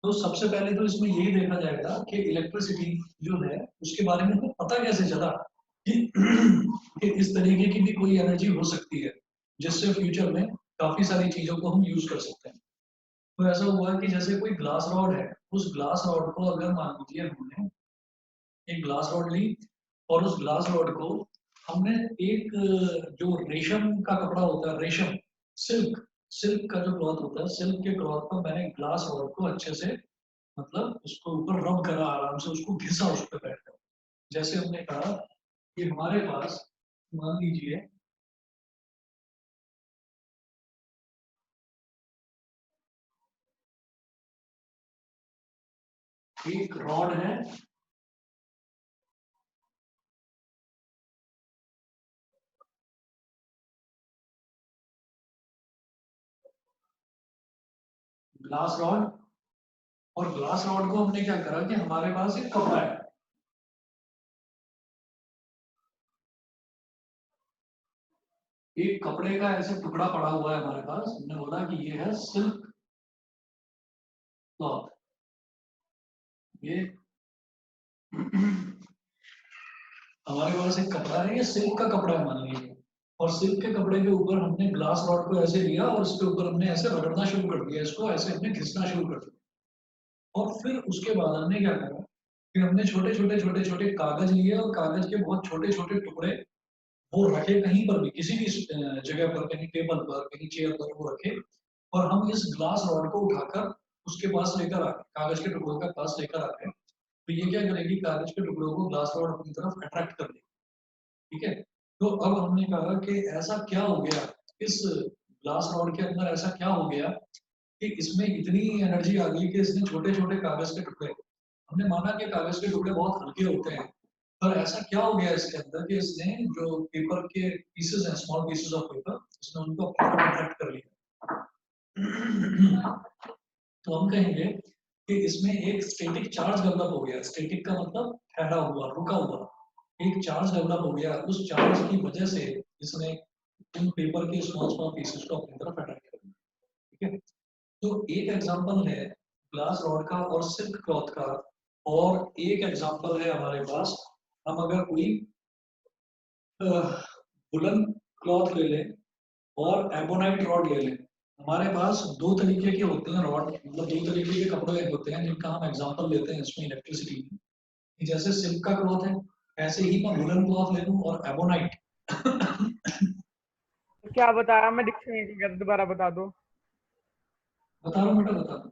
तो सबसे पहले तो इसमें यही देखा जाएगा कि इलेक्ट्रिसिटी जो है उसके बारे में तो पता कैसे चला कि, कि इस तरीके की भी कोई एनर्जी हो सकती है जिससे फ्यूचर में काफी सारी चीजों को हम यूज कर सकते हैं। तो ऐसा हुआ कि जैसे कोई ग्लास रॉड है, उस ग्लास रॉड को अगर मान लीजिए हमने एक ग्लास रॉड ली और उस ग्लास रॉड को हमने एक जो रेशम का कपड़ा होता है, रेशम, सिल्क, सिल्क का जो क्लॉथ होता है, सिल्क के क्लॉथ पर मैंने ग्लास रॉड को अच्छे से मतलब उसको ऊपर रब करा, आराम से उसको घिसा उस पर बैठ कर। जैसे हमने कहा कि हमारे पास मान लीजिए एक रॉड है, ग्लास रॉड, और ग्लास रॉड को हमने क्या करा कि हमारे पास एक कपड़ा है, एक कपड़े का ऐसे टुकड़ा पड़ा हुआ है हमारे पास, हमने बोला कि ये है सिल्क क्लॉथ। ये हमारे पास एक कपड़ा है, ये सिल्क का कपड़ा है मान लीजिए, और सिल्क के कपड़े के ऊपर हमने ग्लास रॉड को ऐसे लिया और इसके ऊपर हमने ऐसे रगड़ना शुरू कर दिया, इसको ऐसे हमने घिसना शुरू कर दिया। और फिर उसके बाद हमने क्या करा, फिर हमने छोटे छोटे छोटे छोटे कागज लिए और कागज के बहुत छोटे छोटे टुकड़े वो रखे कहीं पर भी, किसी भी जगह पर, कहीं टेबल पर, कहीं चेयर पर वो रखे, और हम इस ग्लास रॉड को उठाकर उसके पास लेकर आए, कागज के टुकड़ों के पास लेकर आए। तो ये क्या करेगी, कागज के टुकड़ों को ग्लास रॉड अपनी तरफ अट्रैक्ट कर देगी। ठीक है। तो अब हमने कहा कि ऐसा क्या हो गया इस ग्लास रॉड के अंदर, ऐसा क्या हो गया कि इसमें इतनी एनर्जी आ गई कि इसने छोटे छोटे कागज के टुकड़े, हमने माना कि कागज के टुकड़े बहुत हल्के होते हैं, पर ऐसा क्या हो गया इसके अंदर कि इसने जो पेपर के पीसेस हैं, स्मॉल पीसेस ऑफ पेपर, इसने उनको अपनी तरफ अट्रैक्ट कर लिया। तो हम कहेंगे कि इसमें एक स्टैटिक चार्ज डेवलप हो गया, स्टैटिक का मतलब ठहरा हुआ, रुका हुआ, एक चार्ज डेवलप हो गया, उस चार्ज की वजह से इसने उन पेपर के स्मॉल स्मॉल पीसेस को अपनी तरफ अट्रैक्ट कर लिया। ठीक है। तो एक एग्जांपल है ग्लास रॉड का और सिल्क क्लॉथ का, और एक एग्जांपल है हमारे पास, हम अगर कोई वुलन क्लॉथ ले लें और एबोनाइट रॉड ले लें। हमारे पास दो तरीके के होते हैं रॉड, मतलब दो तरीके के कपड़े होते हैं जिनका हम एग्जांपल लेते हैं इसमें इलेक्ट्रिसिटी में, कि जैसे सिल्क का क्लॉथ है, ऐसे ही मैं वुलन क्लॉथ ले लूं और एबोनाइट। क्या बताया, मैं डिक्शनरी दोबारा बता दो। बता रहा हूँ बेटा, बता रहा हूँ।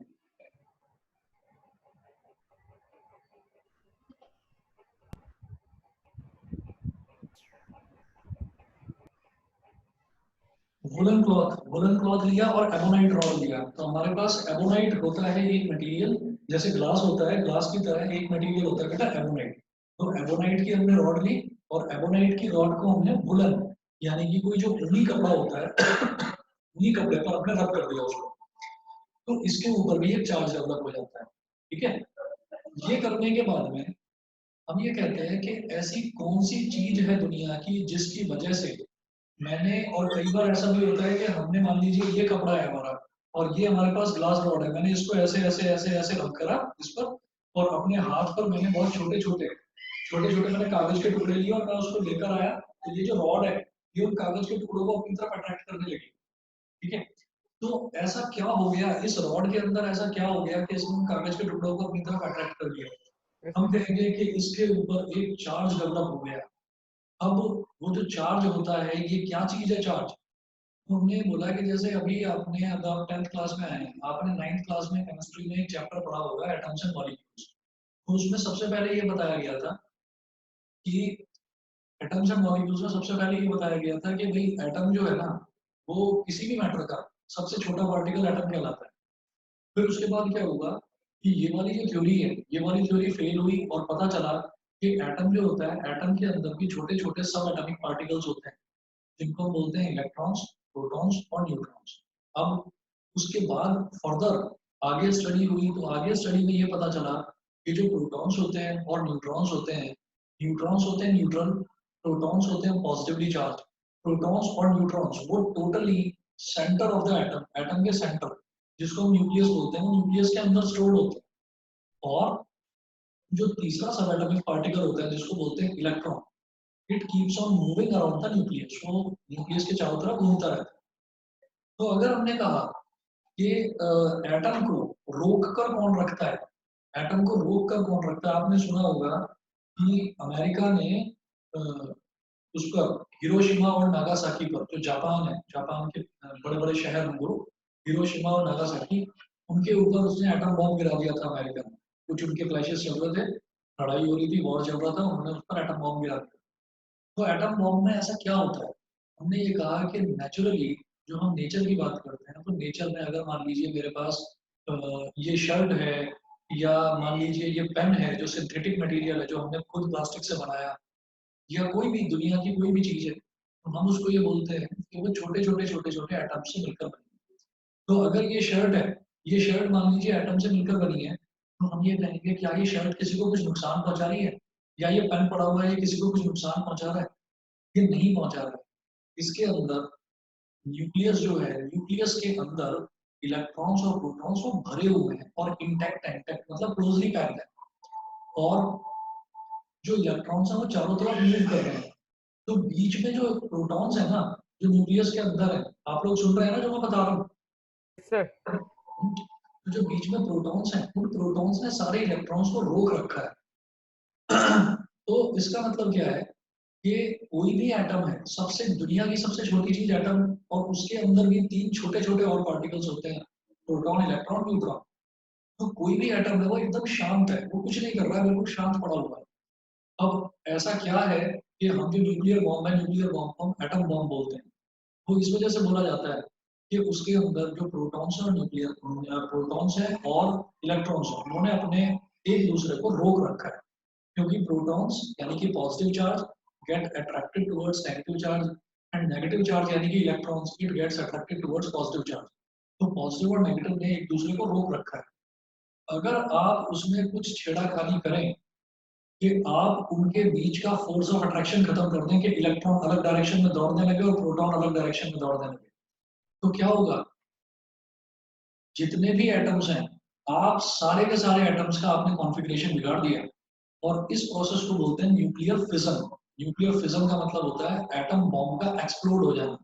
वुलन क्लॉथ लिया और एबोनाइट रॉड लिया, तो हमारे पास एबोनाइट होता है एक मटेरियल, जैसे ग्लास होता है, ग्लास की तरह एक मटेरियल होता है बेटा एबोनाइट। तो एबोनाइट की हमने रॉड ली और एबोनाइट की रॉड को हमने वुलन, यानी कि कोई जो ऊनी कपड़ा होता है ऊनी कपड़े पर हमने रब कर दिया उसको, तो इसके ऊपर भी एक चार्ज डेवलप हो जाता है। ठीक है। ये करने के बाद में हम ये कहते हैं कि ऐसी कौन सी चीज है दुनिया की जिसकी वजह से मैंने, और कई बार ऐसा भी होता है कि हमने मान लीजिए ये कपड़ा है हमारा और ये हमारे पास ग्लास रॉड है, मैंने इसको ऐसे ऐसे ऐसे ऐसे रब करा इस पर, और अपने हाथ पर मैंने बहुत छोटे छोटे छोटे छोटे मैंने कागज के टुकड़े लिए और मैं उसको लेकर आया, तो ये जो रॉड है ये उन कागज के टुकड़ों को अपनी तरफ अट्रैक्ट करने लगी। ठीक है। तो ऐसा क्या हो गया इस रॉड के अंदर, ऐसा क्या हो गया कि इसने उन कागज के टुकड़ों को अपनी तरफ अट्रैक्ट कर लिया। हम कहेंगे कि इसके ऊपर एक चार्ज डेवलप हो गया। अब वो जो चार्ज होता है, ये क्या चीज है चार्ज, तो हमने बोला कि जैसे अभी आपने, अगर आप 10th क्लास में आए हैं, आपने 9th क्लास में केमिस्ट्री में एक चैप्टर पढ़ा होगा एटम्स एंड मॉलिक्यूल्स। तो उसमें सबसे पहले ये बताया गया था कि एटम्स एंड मॉलिक्यूल्स में सबसे पहले ये बताया गया था कि भाई एटम जो है ना, वो किसी भी मैटर का सबसे छोटा पार्टिकल एटम कहलाता है। फिर उसके बाद क्या हुआ कि ये वाली जो थ्योरी है, ये वाली थ्योरी फेल हुई और पता चला कि एटम जो होता है, एटम के अंदर भी छोटे छोटे सब एटॉमिक पार्टिकल्स होते हैं जिनको हम बोलते हैं इलेक्ट्रॉन्स, प्रोटॉन्स और न्यूट्रॉन्स। अब उसके बाद फर्दर आगे स्टडी हुई, तो आगे स्टडी में ये पता चला कि जो प्रोटॉन्स होते हैं और न्यूट्रॉन्स होते हैं, न्यूट्रॉन्स होते हैं न्यूट्रल, प्रोटॉन्स होते हैं पॉजिटिवली चार्ज। प्रोटॉन्स और न्यूट्रॉन्स वो totally centre of the atom, atom के सेंटर, जिसको हम न्यूक्लियस बोलते हैं, वो न्यूक्लियस के अंदर स्टोर्ड होते हैं। और जो तीसरा सब एटॉमिक पार्टिकल होता है जिसको बोलते हैं electron, it keeps on moving around the nucleus, वो न्यूक्लियस के चारों तरफ घूमता रहता है। तो अगर हमने कहा कि एटम को रोक कर कौन रखता है, एटम को रोक कर कौन रखता है, आपने सुना होगा कि अमेरिका ने उस पर हिरोशिमा और नागासाकी पर, जो जापान है, जापान के बड़े बड़े शहर हैं वो, हिरोशिमा और नागासाकी, उनके ऊपर उसने एटम बॉम्ब गिरा दिया था अमेरिका ने। कुछ उनके क्लैशेस चल रहे थे, लड़ाई हो रही थी, वॉर चल रहा था, उन्होंने उस पर एटम बॉम्ब गिरा दिया। तो एटम बॉम्ब में ऐसा क्या होता है, हमने ये कहा कि नेचुरली जो हम नेचर की बात करते हैं, तो नेचर में अगर मान लीजिए मेरे पास ये शर्ट है, या मान लीजिए ये पेन है जो सिंथेटिक मटेरियल है, जो हमने खुद प्लास्टिक से बनाया, या कोई भी दुनिया की कोई भी चीज है, तो हम उसको ये बोलते हैं कि वो छोटे छोटे छोटे छोटे एटम से मिलकर बनी है। तो अगर ये शर्ट है, ये शर्ट मान लीजिए एटम से मिलकर बनी है, तो हम ये कहेंगे क्या ये शर्ट किसी को कुछ नुकसान पहुंचा रही है, या ये पेन पड़ा हुआ है ये किसी को कुछ नुकसान पहुंचा रहा है? ये नहीं पहुंचा रहा है। इसके अंदर न्यूक्लियस जो है, न्यूक्लियस के अंदर इलेक्ट्रॉन्स और प्रोटॉन्स वो भरे हुए हैं और इंटैक्ट है, इंटैक्ट मतलब क्लोजली पैक्ड है। और जो इलेक्ट्रॉन्स हैं वो चारों तरफ मूव कर रहे हैं। तो बीच में जो प्रोटॉन्स है ना, जो न्यूक्लियस के अंदर है, आप लोग सुन रहे हैं ना जो मैं बता रहा हूँ? सर तो जो बीच में प्रोटॉन्स हैं, उन प्रोटॉन्स ने सारे इलेक्ट्रॉन्स को रोक रखा है। तो इसका मतलब क्या है कि कोई भी एटम है, सबसे दुनिया की सबसे छोटी चीज एटम, और उसके अंदर भी तीन छोटे छोटे और पार्टिकल्स होते हैं, प्रोटॉन, इलेक्ट्रॉन, न्यूट्रॉन। तो कोई भी एटम है वो एकदम शांत है, वो कुछ नहीं कर रहा है, बिल्कुल शांत पड़ा हुआ है। अब ऐसा क्या है कि हम जो न्यूक्लियर बॉम्ब है, न्यूक्लियर बॉम्ब को हम एटम बॉम्ब बोलते हैं। वो इस वजह से बोला जाता है कि उसके अंदर जो प्रोटॉन्स है और न्यूक्लियर प्रोटॉन्स है और इलेक्ट्रॉन्स है, उन्होंने अपने एक दूसरे को रोक रखा है। क्योंकि प्रोटॉन्स यानी कि positive charge get attracted towards negative charge, and negative charge यानी कि electrons it gets attracted towards positive charge. तो पॉजिटिव और नेगेटिव ने एक दूसरे को रोक रखा है। अगर आप उसमें कुछ छेड़ाखानी करें कि आप उनके बीच का फोर्स ऑफ अट्रैक्शन खत्म कर दें कि इलेक्ट्रॉन अलग डायरेक्शन में दौड़ने लगे और प्रोटॉन अलग डायरेक्शन में दौड़ने लगे, तो क्या होगा, जितने भी एटम्स हैं, आप सारे के सारे एटम्स का आपने कॉन्फ़िगरेशन बिगाड़ दिया। और इस प्रोसेस को बोलते हैं न्यूक्लियर फिजन। न्यूक्लियर फिजन का मतलब होता है एटम बॉम्ब का एक्सप्लोड हो जाना।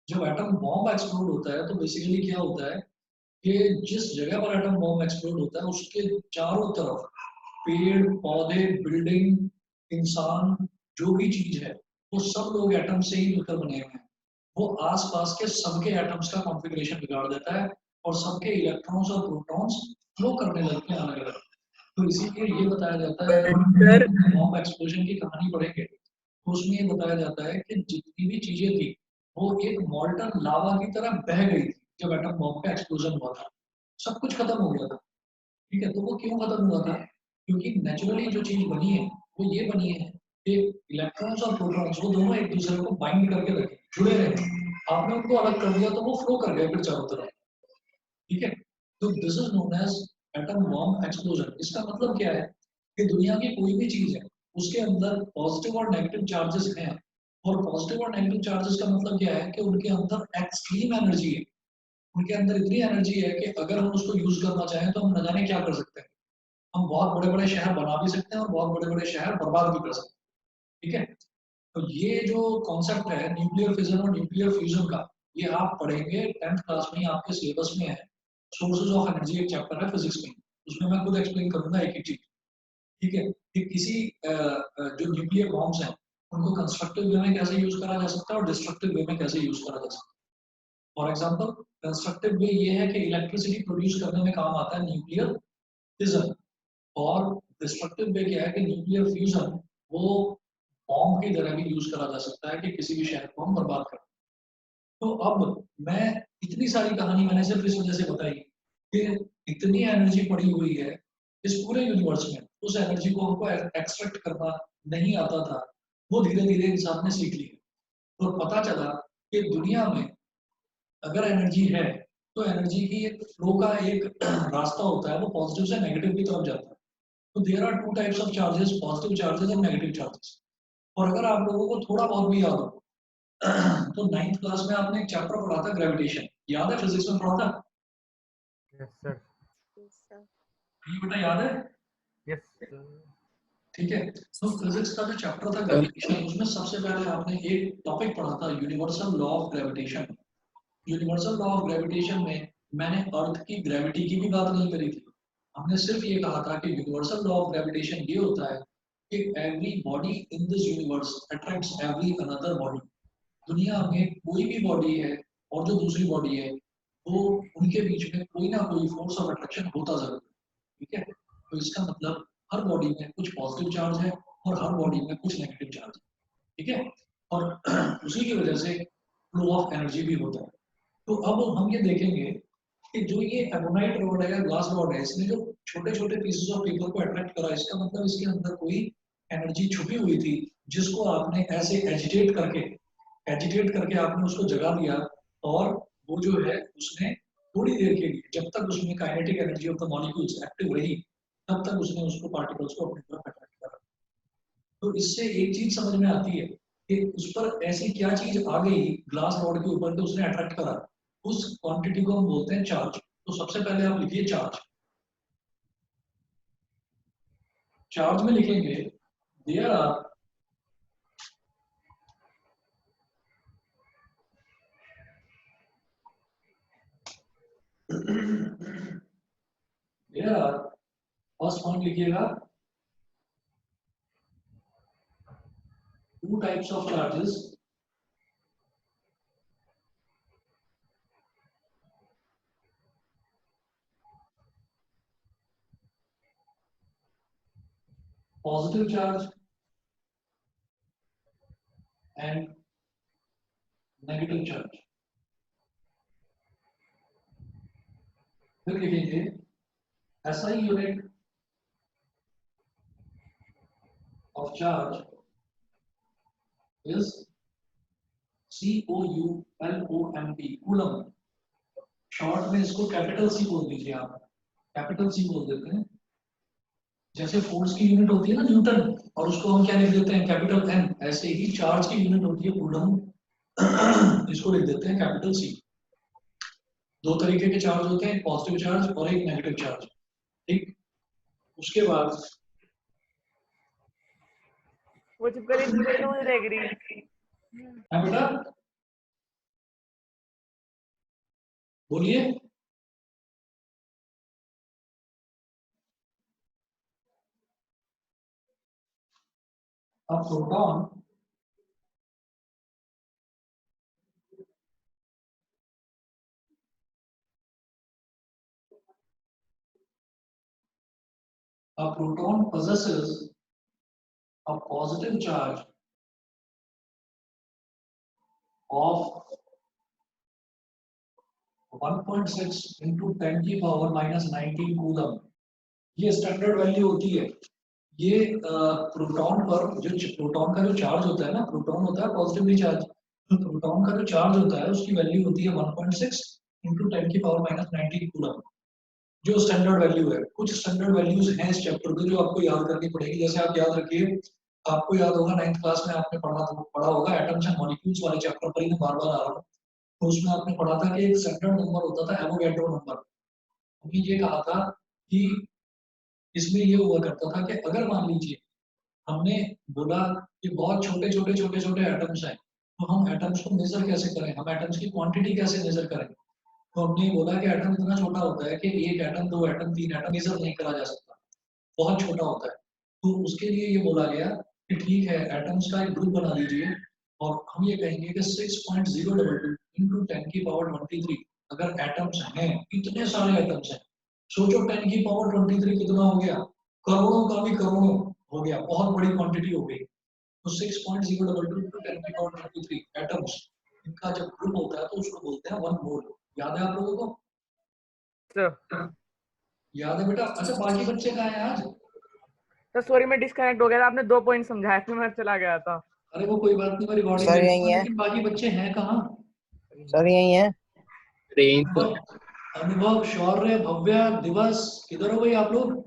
जब एटम बॉम्ब एक्सप्लोड होता है तो बेसिकली क्या होता है कि जिस जगह पर एटम बॉम्ब एक्सप्लोड होता है उसके चारों तरफ पेड़ पौधे, बिल्डिंग, इंसान, जो भी चीज है, वो सब लोग एटम से ही मिलकर बने हुए हैं। वो आसपास के सबके एटम्स का कॉन्फ़िगरेशन बिगाड़ देता है और सबके इलेक्ट्रॉन्स और प्रोटॉन्स फ्लो करने लगते हैं अलग अलग। तो इसीलिए ये बताया जाता है, सर बॉम्ब एक्सप्लोजन की कहानी पढ़ेंगे तो उसमें ये बताया जाता है कि जितनी भी चीजें थी वो एक मॉल्टन लावा की तरह बह गई थी जब एटम बॉम्ब का एक्सप्लोजन हुआ था। सब कुछ खत्म हो गया था। ठीक है, तो वो क्यों खत्म हुआ था? क्योंकि नेचुरली जो चीज बनी है वो ये बनी है कि इलेक्ट्रॉन्स और प्रोटॉन्स वो दोनों एक दूसरे को बाइंड करके रखे, जुड़े रहे। आपने उनको अलग कर दिया तो वो फ्लो कर गए फिर चारों तरफ। ठीक है, तो this is known as atom bomb explosion. इसका मतलब क्या है कि दुनिया की कोई भी चीज है उसके अंदर पॉजिटिव और नेगेटिव चार्जेस हैं। और पॉजिटिव और नेगेटिव चार्जेस का मतलब क्या है कि उनके अंदर एक्सट्रीम एनर्जी है। उनके अंदर इतनी एनर्जी है कि अगर हम उसको यूज करना चाहें तो हम न जाने क्या कर सकते हैं। हम बहुत बड़े बड़े शहर बना भी सकते हैं और बहुत बड़े बड़े शहर बर्बाद भी कर सकते हैं। ठीक है, तो ये जो कॉन्सेप्ट है न्यूक्लियर फिजन और न्यूक्लियर फ्यूजन का, ये आप पढ़ेंगे 10th क्लास में ही, आपके सिलेबस में है। सोर्सेज ऑफ एनर्जी एक चैप्टर है फिजिक्स में, उसमें मैं खुद एक्सप्लेन करूंगा एक एक चीज। ठीक है, कि किसी जो न्यूक्लियर बॉम्ब्स हैं उनको कंस्ट्रक्टिव वे में कैसे यूज करा जा सकता है और डिस्ट्रक्टिव वे में कैसे यूज करा जा सकता है। फॉर एग्जाम्पल, कंस्ट्रक्टिव वे ये है कि इलेक्ट्रिसिटी प्रोड्यूस करने में काम आता है न्यूक्लियर फिजन। और डिस्ट्रक्टिव वे क्या है कि न्यूक्लियर फ्यूजन वो बॉम्ब की तरह भी यूज करा जा सकता है कि किसी भी शहर को हम बर्बाद कर। तो अब मैं इतनी सारी कहानी मैंने सिर्फ इस वजह से बताई कि इतनी एनर्जी पड़ी हुई है इस पूरे यूनिवर्स में, उस एनर्जी को हमको एक्सट्रैक्ट करना नहीं आता था, वो धीरे धीरे इंसान ने सीख लिया। तो पता चला कि दुनिया में अगर एनर्जी है तो एनर्जी की एक फ्लो का एक रास्ता होता है, वो पॉजिटिव से नेगेटिव की तरफ जाता है। तो there are two types of charges, positive charges and negative charges. और अगर आप लोगों को थोड़ा बहुत भी याद हो तो 9th क्लास में आपने एक चैप्टर पढ़ा था ग्रेविटेशन, याद है? फिजिक्स में पढ़ा था। Yes sir. ये बेटा याद है? यस ठीक है। तो फिजिक्स का जो चैप्टर था ग्रेविटेशन, उसमें सबसे पहले आपने एक टॉपिक पढ़ा था universal law of gravitation. Universal law of gravitation में मैंने अर्थ की ग्रेविटी की भी बात नहीं करी थी। हमने सिर्फ ये कहा था कि यूनिवर्सल लॉ ऑफ ग्रेविटेशन ये होता है कि every body in this universe attracts every another body. दुनिया में कोई भी बॉडी है और जो दूसरी बॉडी है, वो उनके बीच में कोई ना कोई फोर्स ऑफ अट्रैक्शन होता जरूर है। ठीक है। तो इसका मतलब हर बॉडी में कुछ पॉजिटिव चार्ज है और हर बॉडी में कुछ नेगेटिव चार्ज है। ठीक है। और उसी की वजह से फ्लो ऑफ एनर्जी भी होता है। तो अब हम ये देखेंगे कि जो ये एमोनाइट रॉड है या ग्लास रॉड है, इसने जो छोटे छोटे पीसेस ऑफ पेपर को अट्रैक्ट करा, इसका मतलब इसके अंदर कोई एनर्जी छुपी हुई थी, जिसको आपने ऐसे एजिटेट करके आपने उसको जगा दिया। और वो जो है उसने थोड़ी देर के लिए, जब तक उसमें kinetic energy of the molecules active रही, तब तक उसने उसको पार्टिकल्स को अपनी तरफ अट्रैक्ट करा। तो इससे एक चीज समझ में आती है कि उस पर ऐसी क्या चीज आ गई ग्लास रॉड के ऊपर कि उसने अट्रैक्ट करा। उस क्वांटिटी को हम बोलते हैं चार्ज। तो सबसे पहले आप लिखिए चार्ज। चार्ज में लिखेंगे there are there are first point लिखिएगा, two types of charges. Positive charge and negative charge. फिर लिखेंगे SI unit of charge is COULOMB, coulomb. Short में इसको कैपिटल सी बोल दीजिए आप, कैपिटल सी बोल देते हैं। जैसे फोर्स की यूनिट होती है ना न्यूटन, और उसको हम क्या लिख देते हैं कैपिटल N, ऐसे ही चार्ज की यूनिट होती है कूलम, इसको लिख देते हैं कैपिटल C। दो तरीके के चार्ज होते हैं, एक पॉजिटिव चार्ज और एक नेगेटिव चार्ज। ठीक। उसके बाद वो चुप करिए, दूसरी तो मुझे देख रही। है बेटा, बोलिए। अब proton possesses a positive charge of 1.6 into 10 की पावर -19 कूलम। ये स्टैंडर्ड वैल्यू होती है। ये प्रोटॉन पर जो प्रोटॉन का जो चार्ज होता है ना, प्रोटॉन होता है पॉजिटिवली चार्ज, तो प्रोटॉन का जो चार्ज होता है उसकी वैल्यू होती है 1.6 into 10 की पावर -19 कूलम, जो स्टैंडर्ड वैल्यू है। कुछ स्टैंडर्ड वैल्यूज हैं इस चैप्टर में जो आपको याद करनी पड़ेगी। जैसे आप याद रखिए, आपको याद होगा 9th क्लास में आपने पढ़ा होगा एटम्स एंड मॉलिक्यूल्स वाले चैप्टर पर ही मैं बार बार आ रहा हूँ। तो उसमें आपने पढ़ा था कि एक स्टैंडर्ड नंबर होता था एवोगैड्रो नंबर। हमने ये कहा था कि इसमें ये हुआ करता था कि अगर मान लीजिए हमने बोला कि बहुत छोटे छोटे छोटे छोटे एटम्स हैं, तो हम एटम्स को मेजर कैसे करें, हम एटम्स की क्वांटिटी कैसे मेजर करें। तो हमने बोला कि एटम इतना छोटा होता है कि एक एटम, दो एटम, तीन एटम मेजर नहीं करा जा सकता, बहुत छोटा होता है। तो उसके लिए ये बोला गया कि ठीक है, एटम्स का एक ग्रुप बना दीजिए और हम ये कहेंगे कि 6.022 into 10 की पावर 23 अगर एटम्स हैं, इतने सारे एटम्स हैं। सोचो 10 की पावर 23 कितना हो गया, करोड़ों का भी करोड़ों हो गया, बहुत बड़ी क्वांटिटी हो गई। तो 6.022 into 10 की पावर 23 एटम्स, इनका जब ग्रुप होता है तो उसको बोलते हैं 1 मोल। याद है आप लोगों को? याद है बेटा? अच्छा, बाकी बच्चे कहाँ हैं आज? तो सॉरी, मैं डिस्कनेक्ट हो गया था, आपने 2 पॉइंट समझाया फिर मैं चला गया था। अरे वो कोई बात नहीं, मैं रिकॉर्डिंग सर यही देखूंगा, है, लेकिन बाकी बच्चे हैं कहाँ? सर यही है। अनुभव, अनुभव, शौर्य, भव्या, दिवस, किधर हो भाई आप लोग?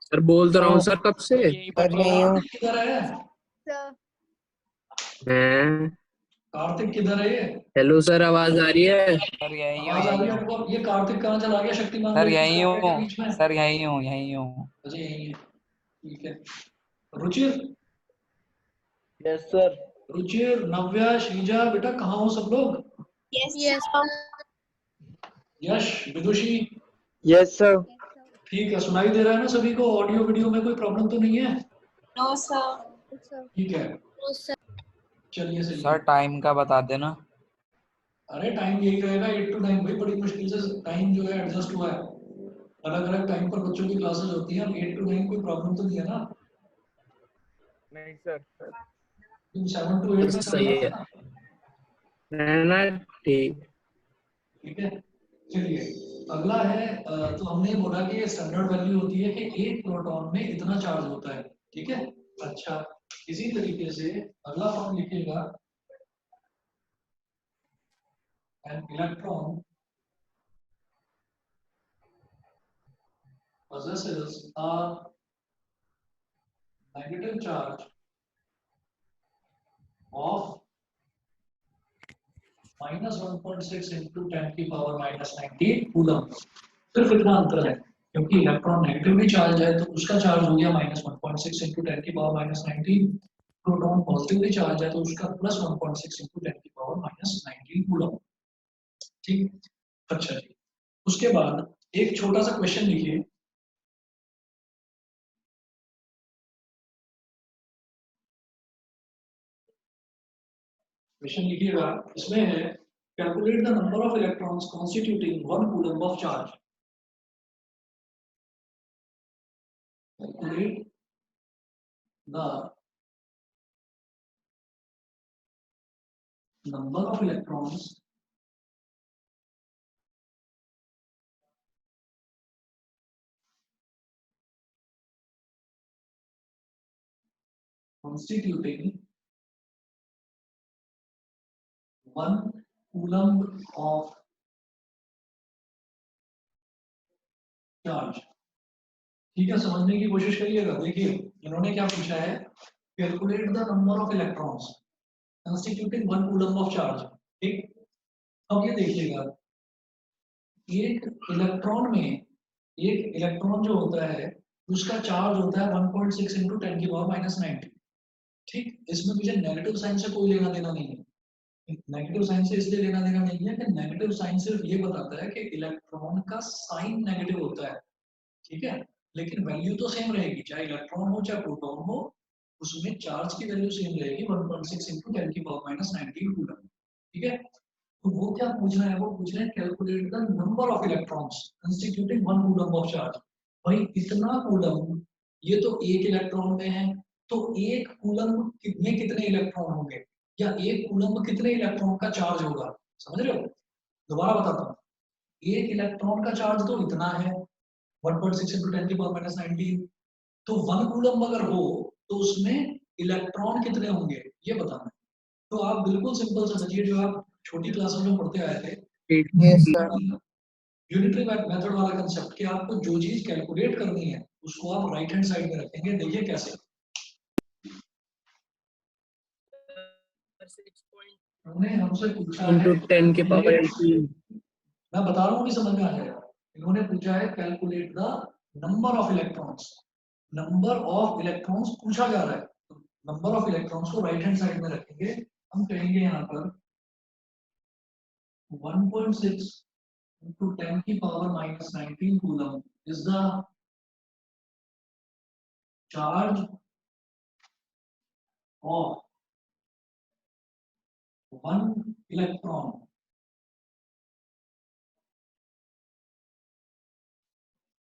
सर बोल तो रहा हूँ सर कब से। सर यही हूँ। किधर है? हैं कार्तिक किधर है ये? हेलो सर, आवाज आ रही है? सर यही आवाज आ रही है हूँ। आपको? ये कार्तिक कहाँ चला गया? शक्तिमान सर लेके यही इसका आ गया हूँ। बीच में। सर यही हूँ। अच्छा यही है, ठीक है। Ruchir, yes sir. रुचिर, नव्या, श्रीजा, बेटा कहाँ हो सब लोग? यस यश, विदुषी, यस सर। ठीक है। सुनाई दे रहा है ना सभी को? ऑडियो वीडियो में कोई प्रॉब्लम तो नहीं है? नो सर ठीक है, चलिए सही है। सर टाइम का बता देना। अरे टाइम यही रहेगा 8 to 9 भाई, बड़ी मुश्किल से टाइम जो है एडजस्ट हुआ है। अलग अलग टाइम पर बच्चों की क्लासेस होती हैं, 8 to 9 कोई प्रॉब्लम तो नहीं है ना? नहीं सर। 7 to 8 में सही चलेगा है ना? ना? ठीक। ठीक है, चलिए अगला है। तो हमने बोला कि ये स्टैंडर्ड वैल्यू होती है कि एक प्रोटॉन में इतना चार्ज होता है, ठीक है। अच्छा, इसी तरीके से अगला फॉर्म लिखिएगा। An electron possesses a negative charge of -1.6 into 10 की पावर -19 कूलम। सिर्फ इतना अंतर है, क्योंकि इलेक्ट्रॉन नेगेटिवली चार्ज है तो उसका चार्ज हो गया -1.6 into 10 की पावर -19। प्रोटॉन पॉजिटिवली चार्ज है तो उसका +1.6 into 10 की पावर -19 कूलम। ठीक, अच्छा जी। उसके बाद एक छोटा सा क्वेश्चन लिखिए। क्वेश्चन लिखिएगा, इसमें है calculate the number of electrons constituting 1 coulomb of charge. Calculate the number of electrons constituting 1 coulomb of charge। ठीक है, समझने की कोशिश करिएगा। देखिए इन्होंने क्या पूछा है, calculate the number of electrons constituting 1 coulomb of charge. ठीक, अब ये देखिएगा, एक इलेक्ट्रॉन में, एक इलेक्ट्रॉन जो होता है उसका चार्ज होता है 1.6 into 10 की पावर -19। ठीक, इसमें मुझे नेगेटिव साइन से कोई लेना देना नहीं है। नेगेटिव साइन से इसलिए लेना देना नहीं है कि नेगेटिव साइन सिर्फ ये बताता है कि इलेक्ट्रॉन का साइन नेगेटिव होता है, ठीक है। लेकिन वैल्यू तो सेम रहेगी, चाहे इलेक्ट्रॉन हो चाहे प्रोटॉन हो, उसमें चार्ज की वैल्यू सेम रहेगी 1.6 into 10 की पावर -19 कूलम। ठीक है, तो वो क्या पूछ रहे हैं, वो पूछ रहे हैं calculate the number of electrons constituting 1 coulomb of charge. भाई इतना कूलम, ये तो एक इलेक्ट्रॉन में है, तो एक कूलम में कितने इलेक्ट्रॉन होंगे, या एक कूलम में कितने इलेक्ट्रॉन का चार्ज होगा? समझ रहे हो? दोबारा बताता हूँ, एक इलेक्ट्रॉन का चार्ज तो इतना है 1.6 into 10 की पावर -19, तो 1 कूलम अगर हो तो उसमें इलेक्ट्रॉन कितने होंगे ये बताना है। तो आप बिल्कुल सिंपल समझिए, जो आप छोटी क्लास में पढ़ते आए थे यस सर। यूनिटरी मेथड वाला कंसेप्ट, कि आपको जो चीज कैलकुलेट करनी है उसको आप राइट हैंड साइड में रखेंगे। देखिए कैसे, उन्होंने हमसे पूछा है, इंटू 10 के पावर 18। मैं बता रहा हूँ कि समझ में आ जाएगा। इन्होंने पूछा है calculate the number of electrons, number of electrons पूछा जा रहा है, तो नंबर ऑफ इलेक्ट्रॉन्स को राइट हैंड साइड में रखेंगे। हम कहेंगे यहाँ पर 1.6 into 10 की power -19 coulomb is the charge of 1 electron।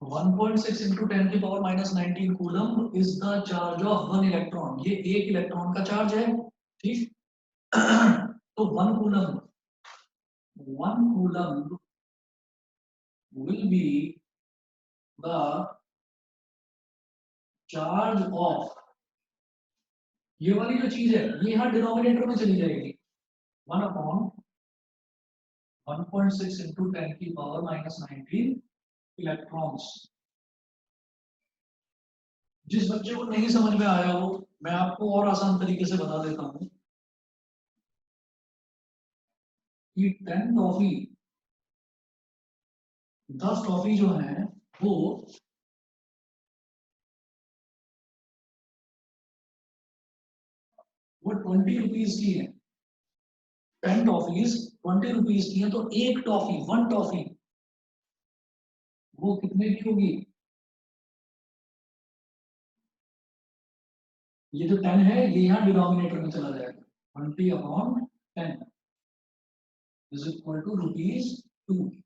1.6 into 10 की power -19 coulomb is the charge of 1 electron। ये एक इलेक्ट्रॉन का चार्ज है, ठीक। तो 1 coulomb will be the charge of, ये वाली जो चीज है ये यहाँ डिनोमिनेटर में चली जाएगी, 1 अपॉन 1.6 into 10 की पावर -19 इलेक्ट्रॉन्स। जिस बच्चे को नहीं समझ में आया हो, मैं आपको और आसान तरीके से बता देता हूँ। कि 10 टॉफी 10 टॉफी जो है वो वो 20 रुपीज की है। 10 टॉफीज 20 रुपीज की है, तो एक टॉफी 1 टॉफी वो कितने की होगी? ये जो 10 है ये यहाँ डिनोमिनेटर में चला जाएगा। 20/10 इज इक्वल टू ₹2।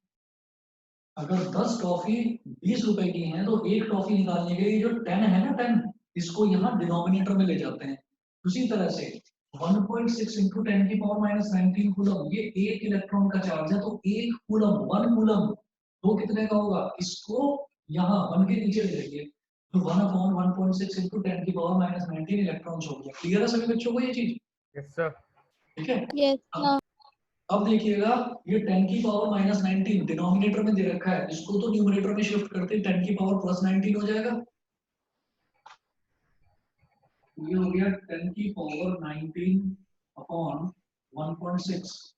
अगर 10 टॉफी 20 रुपए की हैं तो एक टॉफी निकालने के लिए जो 10 है ना 10 इसको यहाँ डिनोमिनेटर में ले जाते हैं। उसी तरह से 1.6 इंटू 10 की पावर -19 कूलम, ये एक इलेक्ट्रॉन का चार्ज है, तो एक कूलम 1 कूलम वो कितने का होगा? इसको यहाँ 1 के नीचे ले जाइए तो 1/1.6 इंटू 10 की पावर -19 इलेक्ट्रॉन्स हो गया। क्लियर है सभी बच्चों को ये चीज? Yes sir. ठीक है। Yes, sir. अब देखिएगा ये 10 की पावर -19 डिनोमिनेटर में दे रखा है, इसको तो न्यूमरेटर में शिफ्ट करते 10 की पावर +19 हो जाएगा। ये हो गया 10 की पावर 19/1.6।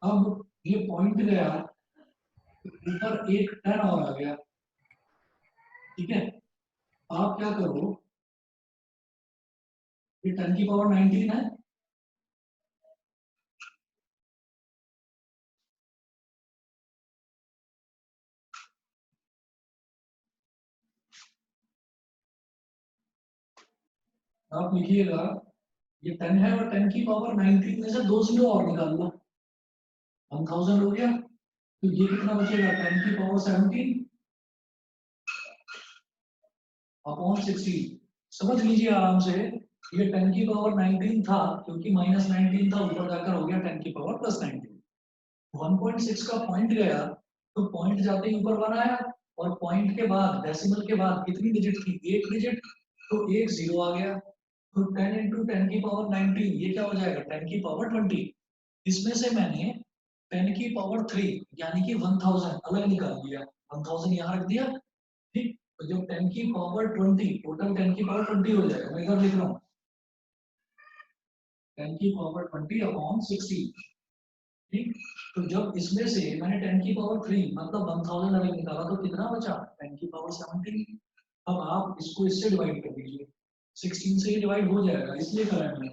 अब ये पॉइंट गया ऊपर एक 10 और आ गया। ठीक है, आप क्या करो, ये 10 की पावर 19 है, आप लिखिएगा ये 10 है और 10 की पावर 19 में से 2 जीरो और निकाल लो, 1000 हो गया। तो ये कितना बचेगा? 10 की पावर 17 अपॉन 16। समझ लीजिए आराम से, ये 10 की पावर 19 था क्योंकि -19 था, ऊपर जाकर हो गया 10 की पावर +19। 1.6 का पॉइंट गया तो पॉइंट जाते ही ऊपर 1 आया, और पॉइंट के बाद डेसिमल के बाद कितनी डिजिट थी? एक डिजिट, तो एक जीरो आ गया। तो 10 इंटू 10 की पावर 19 ये क्या हो जाएगा? 10 की पावर 20। इसमें से मैंने 10 की पावर 3 यानी कि 1000 अलग निकाल दिया, 1000 यहाँ रख दिया। ठीक, तो जब 10 की पावर 20 टोटल 10 की पावर 20 हो जाएगा, मैं इधर लिख रहा हूँ 10 की पावर 20/60। ठीक, तो जब इसमें से मैंने 10 की पावर 3 मतलब 1000 अलग निकाला तो कितना बचा? 10 की पावर 17। अब आप इसको इससे डिवाइड कर दीजिए, 16 से ही डिवाइड हो जाएगा, इसलिए करा है मैंने।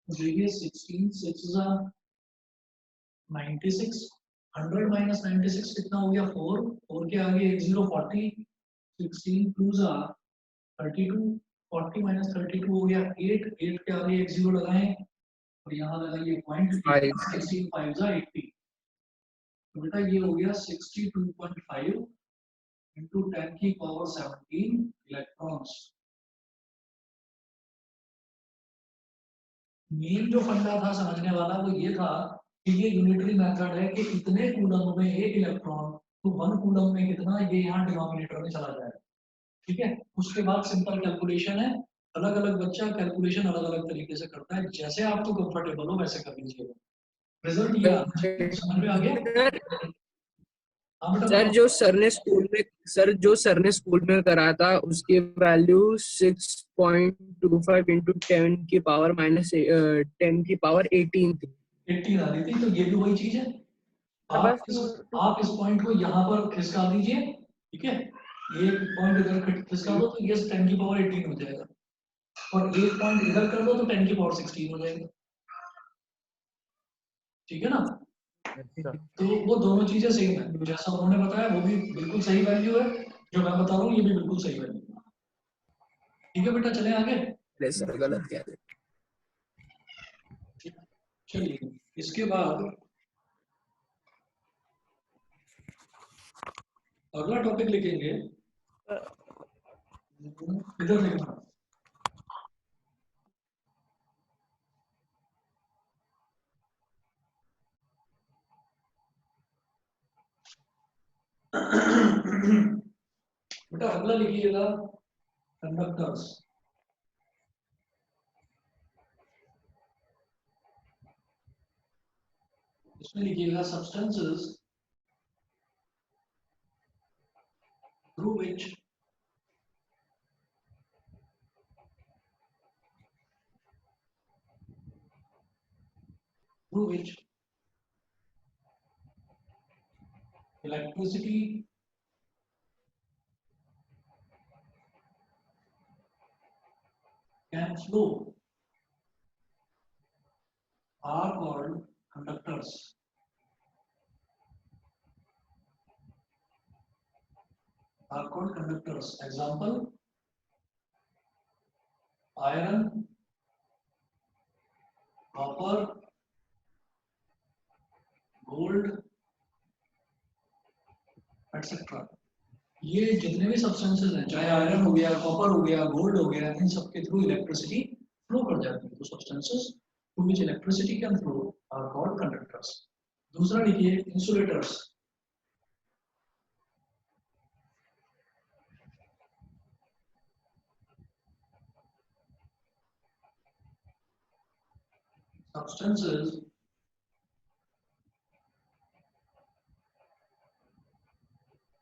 तो देखिए 16 6 96, 100 माइनस 96 कितना हो गया? 4, 4 के आगे एक जीरो 40, 16 2 32, 40 माइनस 32 हो गया 8, 8 के आगे एक जीरो लगाएं और यहाँ लगाइए पॉइंट, 5 16 5 80। तो बेटा ये हो गया 62.5 इंटू 10 की पावर 17 इलेक्ट्रॉन्स। मेन जो फंडा था समझने वाला वो ये था कि ये यूनिटरी मेथड है कि इतने कूलम में एक इलेक्ट्रॉन, तो 1 कूलम में कितना, ये यहाँ डिनोमिनेटर में चला जाएगा। ठीक है, उसके बाद सिंपल कैलकुलेशन है, अलग अलग बच्चा कैलकुलेशन अलग अलग तरीके से करता है, जैसे आपको कंफर्टेबल हो वैसे कर लीजिएगा। रिजल्ट ये समझ में आ गया? हाँ बेटा सर बताओ। जो सर ने स्कूल में करा था उसकी वैल्यू 6.25 इंटू 10 की पावर -10 की पावर 18 थी। 18 आ रही थी, तो ये भी वही चीज है। बस आप इस पॉइंट को यहाँ पर खिसका दीजिए। ठीक है, एक पॉइंट इधर खिसका दो तो ये 10 की पावर 18 हो जाएगा, और एक पॉइंट इधर कर दो तो 10 की पावर 16 हो जाएगा। ठीक है ना? तो वो दोनों चीजें सेम है, जैसा उन्होंने बताया वो भी बिल्कुल सही वैल्यू है, जो मैं बता रहा हूँ ये भी बिल्कुल सही वैल्यू है। ठीक है बेटा, चले आगे। अरे सर गलत क्या है? चलिए इसके बाद अगला टॉपिक लिखेंगे, इधर लिखना। बेटा अगला लिखिएगा कंडक्टर्स। इसमें लिखिएगा substances through which electricity can flow are called conductors. Are called conductors. Example: iron, copper, gold, etc. ये जितने भी सब्सटेंसेस हैं, चाहे आयरन हो गया, कॉपर हो गया, गोल्ड हो गया, इन सब के थ्रू इलेक्ट्रिसिटी फ्लो कर जाती है। तो substances to which electricity can flow are called conductors. दूसरा लिखिए insulators. Substances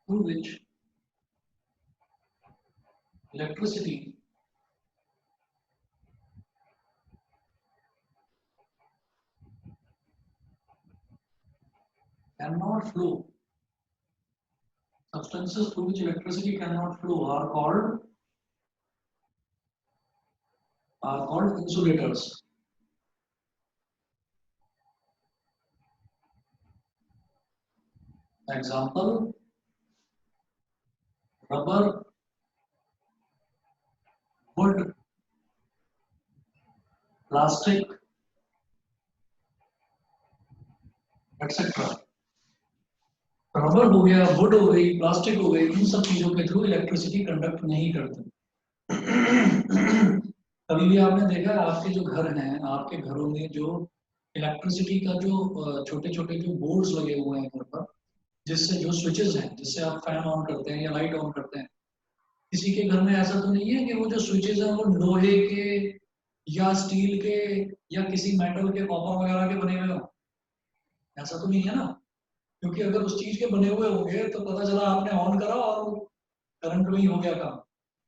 through which electricity cannot flow. Substances through which electricity cannot flow are called insulators. Example: rubber, wood, plastic, etc. Rubber हो गया, would हो गई, plastic हो गई, इन सब चीजों के थ्रू इलेक्ट्रिसिटी कंडक्ट नहीं करती। कभी भी आपने देखा है आपके जो घर हैं, आपके घरों में जो इलेक्ट्रिसिटी का जो छोटे छोटे जो बोर्ड्स लगे हुए हैं घर पर, जिससे जो स्विचेस हैं, जिससे आप फैन ऑन करते हैं या लाइट ऑन करते हैं, किसी के घर में ऐसा तो नहीं है कि वो जो स्विचेस हैं वो लोहे के या स्टील के या किसी मेटल के, कॉपर वगैरह के बने हुए हो? ऐसा तो नहीं है ना, क्योंकि अगर उस चीज के बने हुए होंगे तो पता चला आपने ऑन करा और करंट में ही हो गया काम।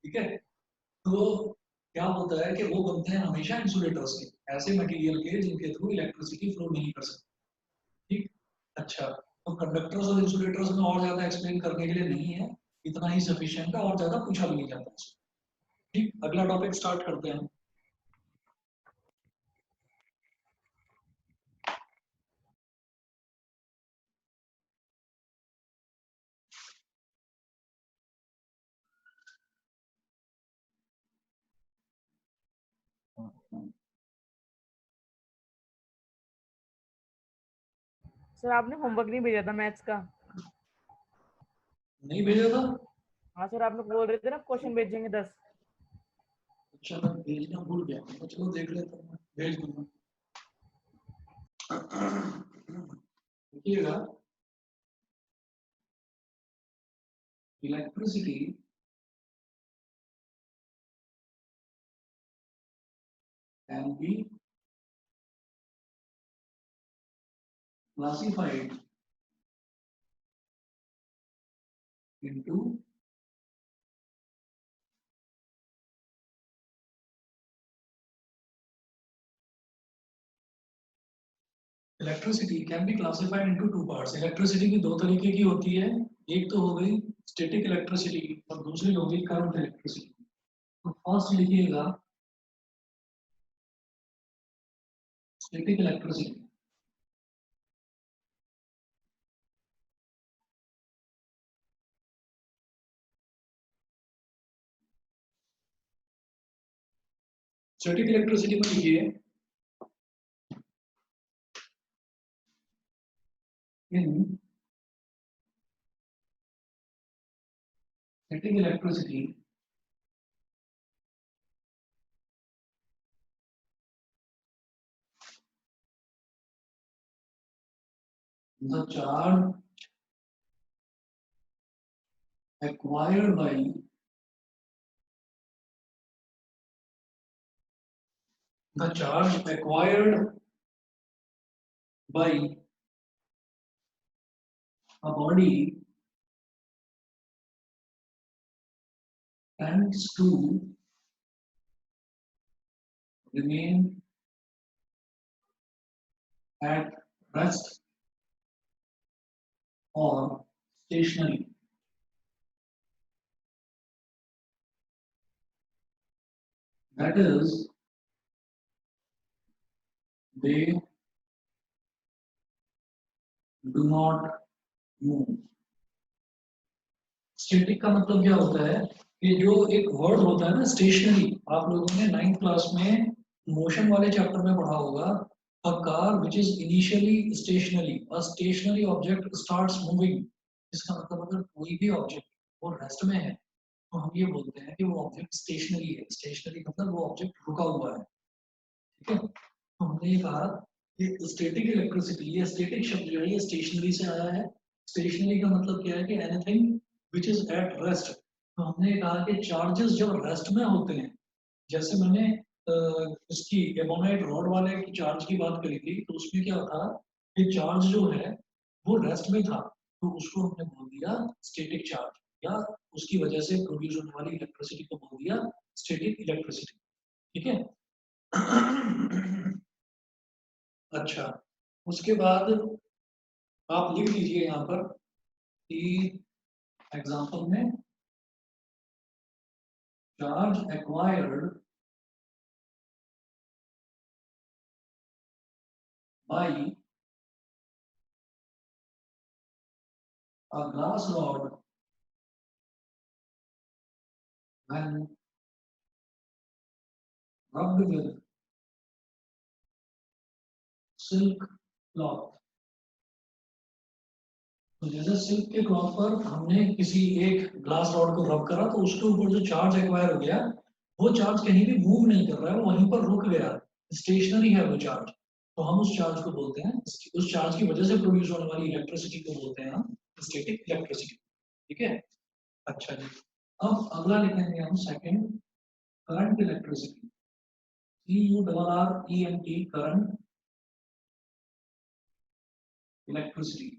ठीक है, तो क्या होता है कि वो बनते हैं हमेशा इंसुलेटर्स के, ऐसे मटेरियल के जिनके थ्रू इलेक्ट्रिसिटी फ्लो नहीं कर सकती। ठीक, अच्छा, तो कंडक्टर्स और इंसुलेटर्स में और ज्यादा एक्सप्लेन करने के लिए नहीं है, इतना ही सफिशिएंट है और ज्यादा पूछा भी नहीं जाता। ठीक, अगला टॉपिक स्टार्ट करते हैं। सर आपने होमवर्क नहीं भेजा था मैथ्स का? नहीं भेजा था? हाँ सर, आप लोग बोल रहे थे ना क्वेश्चन भेजेंगे 10। अच्छा, मैं भेजना भूल गया, तो चलो देख लेता हूँ, भेज दूंगा। देखिएगा, electricity can be classified into electricity can be classified into two parts. Electricity की दो तरीके की होती है, एक तो हो गई स्टैटिक इलेक्ट्रिसिटी और दूसरी हो गई करंट इलेक्ट्रिसिटी। तो फर्स्ट लिखिएगा स्टैटिक इलेक्ट्रिसिटी। स्टैटिक इलेक्ट्रिसिटी में लिखिए इन static electricity the charge acquired by the charge acquired by a body tends to remain at rest or stationary. That is, they do not move. Static का मतलब क्या होता है कि जो एक वर्ड होता है ना स्टेशनरी, आप लोगों ने 9th क्लास में मोशन वाले चैप्टर में पढ़ा होगा, a car which is initially stationary, a stationary object starts moving. इसका मतलब अगर कोई भी ऑब्जेक्ट वो रेस्ट में है तो हम ये बोलते हैं कि वो ऑब्जेक्ट स्टेशनरी है। स्टेशनरी मतलब वो ऑब्जेक्ट रुका हुआ है, ठीक है। तो हमने ये कहा कि स्टैटिक इलेक्ट्रिसिटी, ये स्टैटिक शब्द जो है ये स्टेशनरी से आया है। स्टेशनरी का मतलब क्या है कि anything which is at rest. तो हमने कहा कि चार्जेस जब रेस्ट में होते हैं, जैसे मैंने इसकी एमोनाइट रॉड वाले की चार्ज की बात करी थी, तो उसमें क्या था कि चार्ज जो है वो रेस्ट में था, तो उसको हमने बोल दिया स्टैटिक चार्ज, या उसकी वजह से प्रोड्यूस होने वाली इलेक्ट्रिसिटी को बोल दिया स्टैटिक इलेक्ट्रिसिटी, ठीक है। अच्छा, उसके बाद आप लिख लीजिए यहाँ पर कि एग्जाम्पल में charge acquired by a glass rod when rubbed with silk cloth। तो जैसे सिल्क के क्लॉथ पर हमने किसी एक ग्लास रॉड को रब करा तो उसके ऊपर जो चार्ज एक्वायर हो गया, वो चार्ज कहीं भी मूव नहीं कर रहा है, वो वहीं पर रुक गया, स्टेशनरी है वो चार्ज। तो हम उस चार्ज को बोलते हैं, उस चार्ज की वजह से प्रोड्यूस होने वाली इलेक्ट्रिसिटी को बोलते हैं हम स्टैटिक इलेक्ट्रिसिटी, ठीक है। अच्छा जी, अब अगला लिखेंगे हम second, current electricity. CURRENT, current electricity.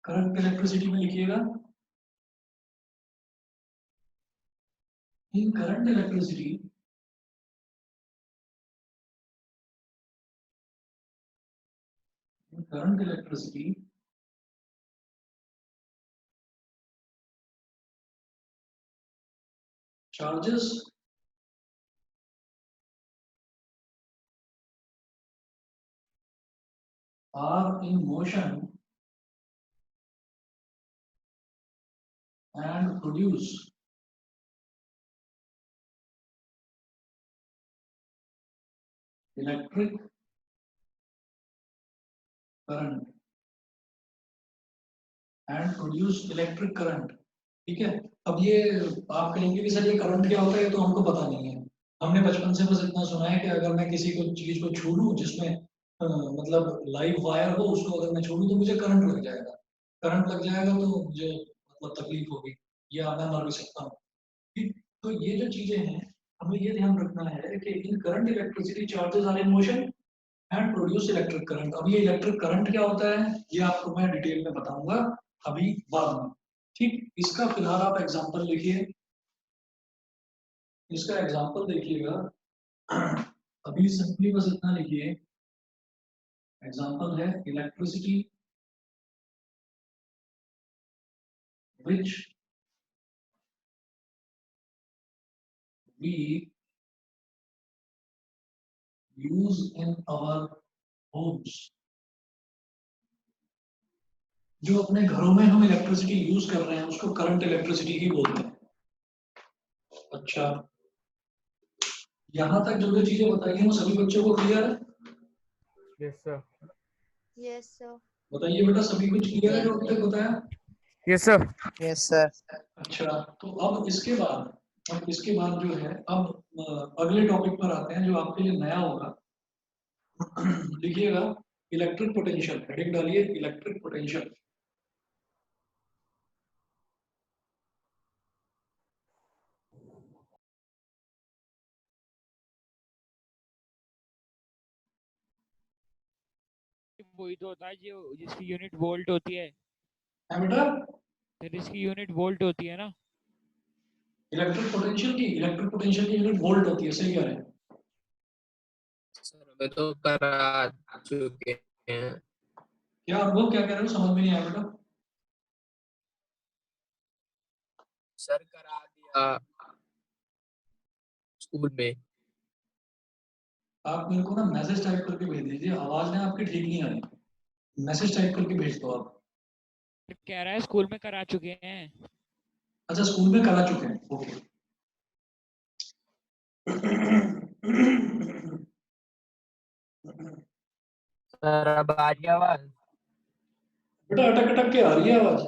Current electricity में लिखिएगा, in current electricity charges are in motion and produce electric current ठीक है। अब ये आप कहेंगे कि सर ये करंट क्या होता है, तो हमको पता नहीं है। हमने बचपन से बस इतना सुना है कि अगर मैं किसी को चीज को छू लूं जिसमें मतलब लाइव वायर हो, उसको अगर मैं छू लूं तो मुझे करंट लग जाएगा। करंट लग जाएगा तो मुझे मतलब तकलीफ होगी या मैं मर भी सकता हूँ, ठीक। तो ये जो चीजें हैं, हमें ये ध्यान रखना है कि in current electricity charges are in motion and produce electric current. अब ये इलेक्ट्रिक करंट क्या होता है ये आपको मैं डिटेल में बताऊंगा अभी बाद में, ठीक। इसका फिलहाल आप एग्जांपल लिखिए, इसका एग्जांपल देखिएगा। अभी सिंपली बस इतना लिखिए, एग्जांपल है electricity which we use in our homes। जो अपने घरों में हम इलेक्ट्रिसिटी यूज कर रहे हैं उसको करंट इलेक्ट्रिसिटी ही बोलते हैं। अच्छा, यहाँ तक जो जो चीजें बताई हैं वो सभी बच्चों को क्लियर है? Yes sir. Yes, sir. बताइए बेटा, सभी कुछ क्लियर है जो अभी तक बताया? Yes sir. Yes, sir. अच्छा, तो अब इसके बाद जो है, अब अगले टॉपिक पर आते हैं जो आपके लिए नया होगा। लिखिएगा इलेक्ट्रिक पोटेंशियल, हेडिंग डालिए इलेक्ट्रिक पोटेंशियल। वही तो होता है जो जिसकी यूनिट वोल्ट होती है। है बेटा, फिर इसकी यूनिट वोल्ट होती है ना। इलेक्ट्रिक पोटेंशियल की यूनिट वोल्ट होती है, सही कह रहे हैं। सर हमें तो करा चुके हैं। क्या अनुभव, क्या कह रहे हो, समझ में नहीं आया बेटा। सर करा दिया स्कूल में। आप मेरे को ना मैसेज टाइप करके भेज दीजिए, आवाज ना आपकी ठीक नहीं आ रही, मैसेज टाइप करके भेज दो आप। कह रहा है स्कूल में करा चुके हैं। अच्छा, स्कूल में करा चुके हैं, ओके। सर अब आ रही है आवाज? बेटा अटक अटक के आ रही है आवाज।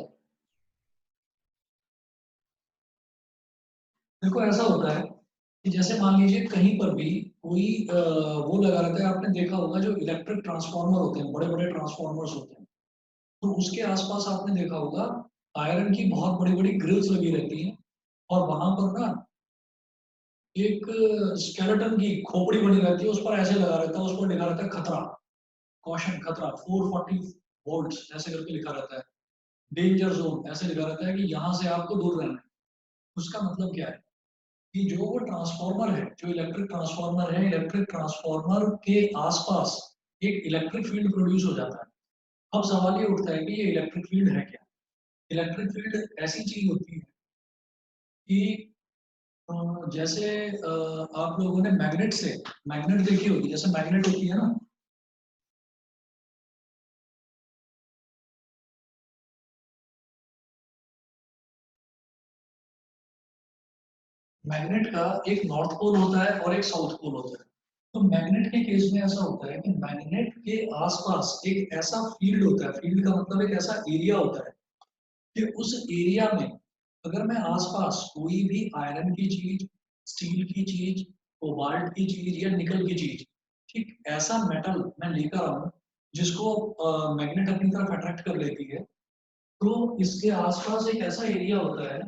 देखो ऐसा होता है कि जैसे मान लीजिए कहीं पर भी कोई वो लगा रहता है, आपने देखा होगा जो इलेक्ट्रिक ट्रांसफार्मर होते हैं, बड़े बड़े ट्रांसफार्मर्स होते हैं, तो उसके आसपास आपने देखा होगा आयरन की बहुत बड़ी बड़ी ग्रिल्स लगी रहती हैं, और वहां पर ना एक स्केलेटन की खोपड़ी बनी रहती है, उस पर ऐसे लगा रहता है, उस पर लिखा रहता है खतरा, कॉशन, खतरा 440 वोल्ट्स ऐसे करके लिखा रहता है, डेंजर जोन ऐसे लिखा रहता है कि यहाँ से आपको दूर रहना है। उसका मतलब क्या है कि जो वो ट्रांसफार्मर है, जो इलेक्ट्रिक ट्रांसफार्मर है, इलेक्ट्रिक ट्रांसफार्मर के आसपास एक इलेक्ट्रिक फील्ड प्रोड्यूस हो जाता है। अब सवाल ये उठता है कि ये इलेक्ट्रिक फील्ड है क्या। इलेक्ट्रिक फील्ड ऐसी चीज होती है कि जैसे आप लोगों ने मैग्नेट से, मैग्नेट देखी होगी, जैसे मैग्नेट होती है ना, मैग्नेट का एक नॉर्थ पोल होता है और एक साउथ पोल होता है। तो मैग्नेट के केस में ऐसा होता है कि मैग्नेट के आसपास एक ऐसा फील्ड होता है, फील्ड का मतलब एक ऐसा एरिया होता है कि उस एरिया में अगर मैं आसपास कोई भी आयरन की चीज, स्टील की चीज, कोबाल्ट की चीज या निकल की चीज, ठीक ऐसा मेटल मैं लेकर आऊं जिसको मैग्नेट अपनी तरफ अट्रैक्ट कर लेती है, तो इसके आसपास एक ऐसा एरिया होता है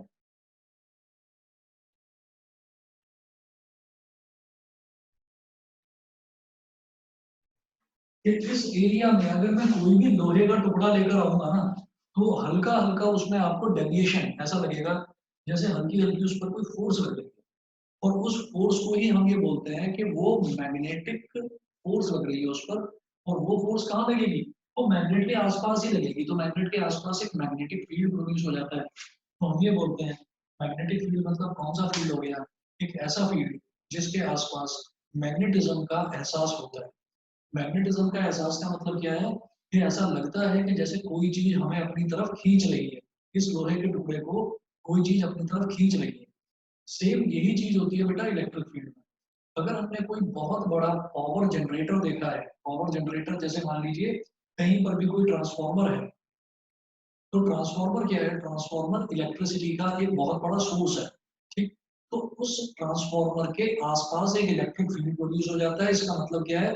कि इस एरिया में अगर मैं कोई भी लोहे का टुकड़ा लेकर आऊंगा ना, तो हल्का हल्का उसमें आपको डेविएशन ऐसा लगेगा, जैसे हल्की हल्की उस पर कोई फोर्स लग रही है, और उस फोर्स को ही हम ये बोलते हैं कि वो मैग्नेटिक फोर्स लग रही है उस पर। और वो फोर्स कहाँ लगेगी, वो मैग्नेट के आसपास ही लगेगी, तो मैग्नेट के आसपास एक मैग्नेटिक फील्ड प्रोड्यूस हो जाता है। तो हम ये बोलते हैं मैग्नेटिक फील्ड मतलब कौन सा फील्ड हो गया, एक ऐसा फील्ड जिसके आसपास मैग्नेटिज्म का एहसास होता है। मैग्नेटिज्म का एहसास का मतलब क्या है कि ऐसा लगता है कि जैसे कोई चीज हमें अपनी तरफ खींच रही है, इस लोहे के टुकड़े को कोई चीज अपनी तरफ खींच रही है। सेम यही चीज होती है बेटा इलेक्ट्रिक फील्ड में। अगर हमने कोई बहुत बड़ा पावर जनरेटर देखा है, पावर जनरेटर जैसे मान लीजिए कहीं पर भी कोई ट्रांसफार्मर है, तो ट्रांसफार्मर क्या है, ट्रांसफार्मर इलेक्ट्रिसिटी का एक बहुत बड़ा सोर्स है, ठीक। तो उस ट्रांसफार्मर के आसपास एक इलेक्ट्रिक फील्ड प्रोड्यूस हो जाता है। इसका मतलब क्या है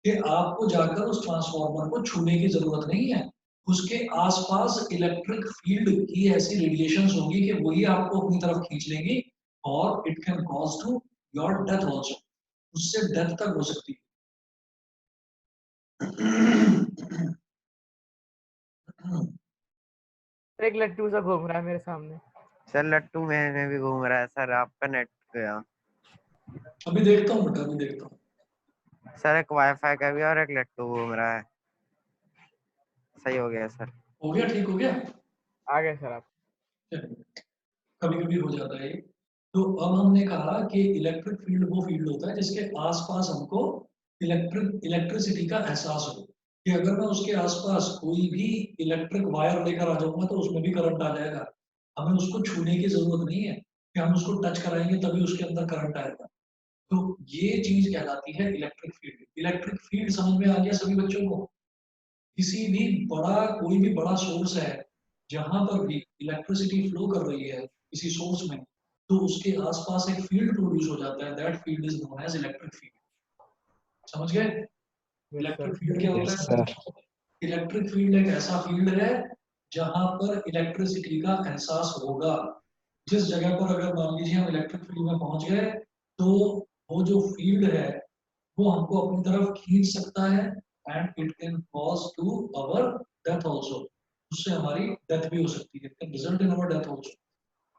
कि आपको जाकर उस ट्रांसफार्मर को छूने की जरूरत नहीं है, उसके आसपास इलेक्ट्रिक फील्ड की ऐसी रेडिएशंस होंगी कि वही आपको अपनी तरफ खींच लेंगी, और it can cause to your death also, उससे डेथ तक हो सकती है। एक लट्टू सा घूम रहा है मेरे सामने। सर लट्टू में भी घूम रहा है सर, आपका नेट गया। अभी देखता हूँ बेटा, अभी देखता हूँ। सर एक वाईफाई का भी और एक लट्टू घूम रहा है। सही हो गया सर। हो गया, ठीक हो गया। आ गए सर आप। कभी कभी हो जाता है ये। तो अब हमने कहा कि इलेक्ट्रिक फील्ड वो फील्ड होता है जिसके आसपास हमको इलेक्ट्रिसिटी का एहसास हो, कि अगर मैं उसके आसपास कोई भी इलेक्ट्रिक वायर लेकर आ जाऊंगा तो उसमें भी करंट आ जाएगा। हमें उसको छूने की जरूरत नहीं है कि हम उसको टच कराएंगे तभी उसके अंदर करंट आएगा। तो ये चीज कहलाती है इलेक्ट्रिक फील्ड। इलेक्ट्रिक फील्ड समझ में आ गया सभी बच्चों को। किसी भी बड़ा, कोई भी बड़ा सोर्स है जहां पर भी इलेक्ट्रिसिटी फ्लो कर रही है किसी सोर्स में, तो उसके आसपास एक फील्ड प्रोड्यूस हो जाता है, that field is known as electric field. समझ गए। Yes electric sir. फील्ड क्या यस होता है, सर। इलेक्ट्रिक फील्ड एक ऐसा फील्ड है जहां पर इलेक्ट्रिसिटी का एहसास होगा। जिस जगह पर अगर मान लीजिए हम इलेक्ट्रिक फील्ड में पहुंच गए, तो वो जो फील्ड है वो हमको अपनी तरफ खींच सकता है, and it can cause to our death also, उससे हमारी डेथ भी हो सकती है, can result in our death also.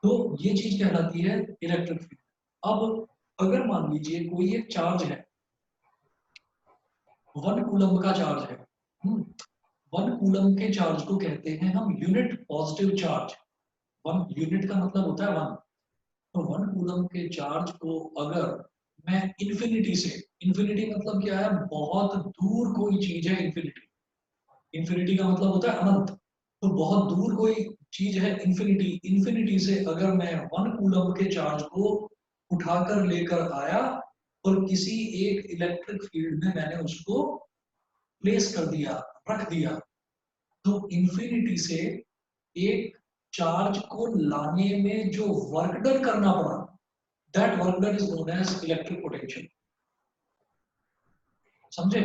तो ये चीज कहलाती है इलेक्ट्रिक फील्ड। अब अगर मान लीजिए कोई एक चार्ज है, 1 कूलम का चार्ज है। 1 कूलम के चार्ज को कहते हैं हम यूनिट पॉजिटिव चार्ज। 1 यूनिट का मतलब होता है 1। तो 1 कूलम के चार्ज को अगर मैं इन्फिनिटी से, इन्फिनिटी मतलब क्या है, बहुत दूर कोई चीज है इन्फिनिटी। इन्फिनिटी का मतलब होता है अनंत। तो बहुत दूर कोई चीज है इन्फिनिटी, इन्फिनिटी से अगर मैं 1 कूलम के चार्ज को उठाकर लेकर आया और किसी एक इलेक्ट्रिक फील्ड में मैंने उसको प्लेस कर दिया, रख दिया, तो इन्फिनिटी से एक चार्ज को लाने में जो वर्क डन करना पड़ा, that work done is known as electric potential. समझे?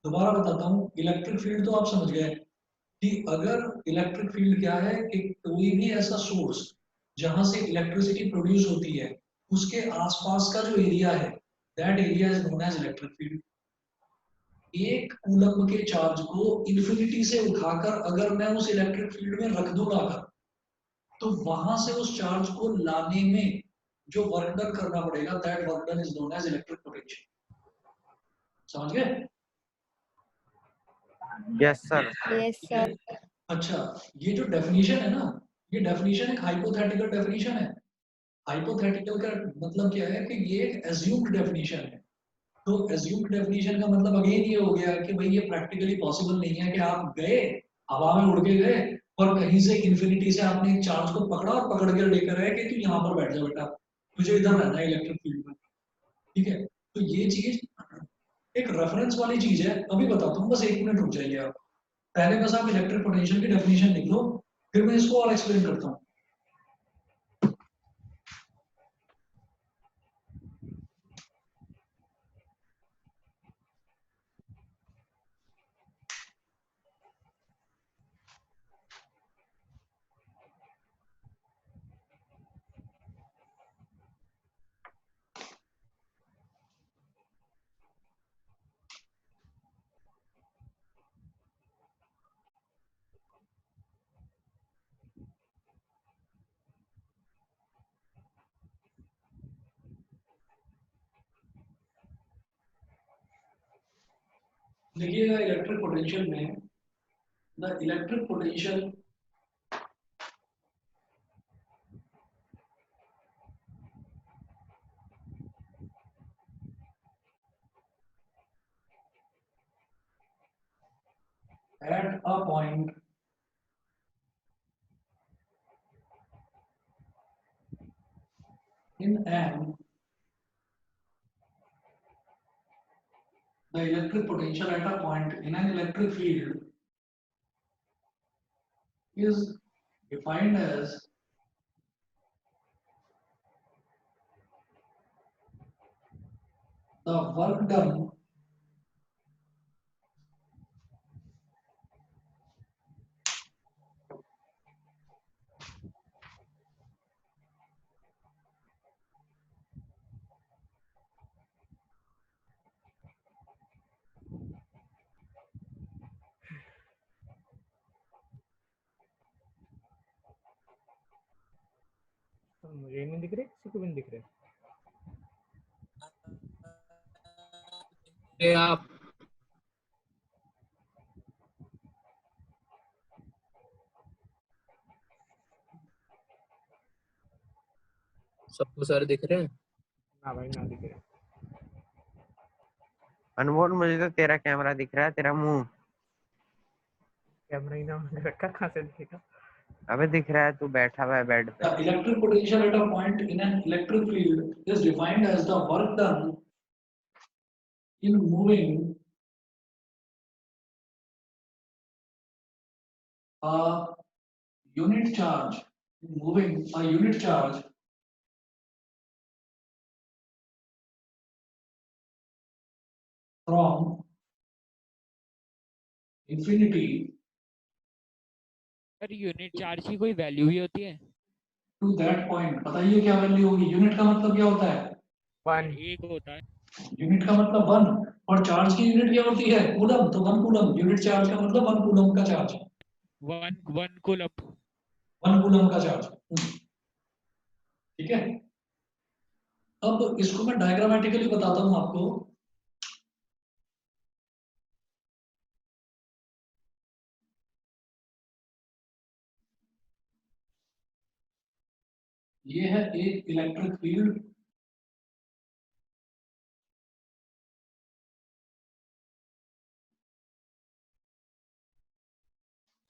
दोबारा बताता हूँ, इलेक्ट्रिक फील्ड तो आप समझ गए कि अगर इलेक्ट्रिक फील्ड क्या है कि कोई भी ऐसा सोर्स जहां से इलेक्ट्रिसिटी प्रोड्यूस होती है, उसके आसपास का जो एरिया है, that area is known as electric field. एक कूलम के चार्ज को इन्फिनिटी से उठाकर अगर मैं उस इलेक्ट्रिक फील्ड में रख दूंगा, तो वहां से उस चार्ज को लाने में जो वर्क डन करना पड़ेगा, that work done is known as electric potential. समझ गए? Yes sir. Yes, ठीक है। sir. अच्छा, ये जो डेफिनेशन है ना, ये डेफिनेशन एक हाइपोथेटिकल डेफिनेशन है। हाइपोथेटिकल का मतलब क्या है कि ये एक एज्यूम्ड डेफिनेशन है। तो एज्यूम्ड डेफिनेशन का मतलब अगेन ये हो गया कि भाई ये प्रैक्टिकली पॉसिबल नहीं है कि आप गए, हवा में उड़ के गए और कहीं से इन्फिनिटी से आपने एक चार्ज को पकड़ा और पकड़ के लेकर आए कि तू यहाँ पर बैठ जा बेटा, तुझे इधर रहना है इलेक्ट्रिक फील्ड में। ठीक है? तो ये चीज एक रेफरेंस वाली चीज है। अभी बताता हूँ, बस 1 मिनट रुक जाइए आप। पहले बस आप इलेक्ट्रिक पोटेंशियल की डेफिनेशन लिख लो, फिर मैं इसको और एक्सप्लेन करता हूँ। देखिएगा इलेक्ट्रिक पोटेंशियल में, the electric potential at a point in an the electric potential at a point in an electric field is defined as the work done मुझे नहीं दिख रहे, किसी को भी नहीं दिख रहे। आप सबको सर दिख रहे हैं? ना भाई ना दिख रहे। अनमोल मुझे तो तेरा कैमरा दिख रहा है, तेरा मुंह। कैमरा ही ना ऑन रखा, कहाँ से दिखेगा? अबे दिख रहा है, तू बैठा हुआ है बेड पे। the electric potential at a point in an electric field is defined as the work done in moving a unit charge, moving a unit charge from infinity sir unit charge की कोई value भी होती है? to that point। बताइए क्या value होगी? Unit का मतलब क्या होता है? 1 एक होता है। यूनिट का मतलब 1, और चार्ज की यूनिट क्या होती है? कूलम। तो 1 कूलम, यूनिट चार्ज का मतलब 1 कूलम का charge, one one coulomb. 1 coulomb का चार्ज। ठीक है? अब इसको मैं डायग्रामेटिकली बताता हूं आपको। ये है एक इलेक्ट्रिक फील्ड,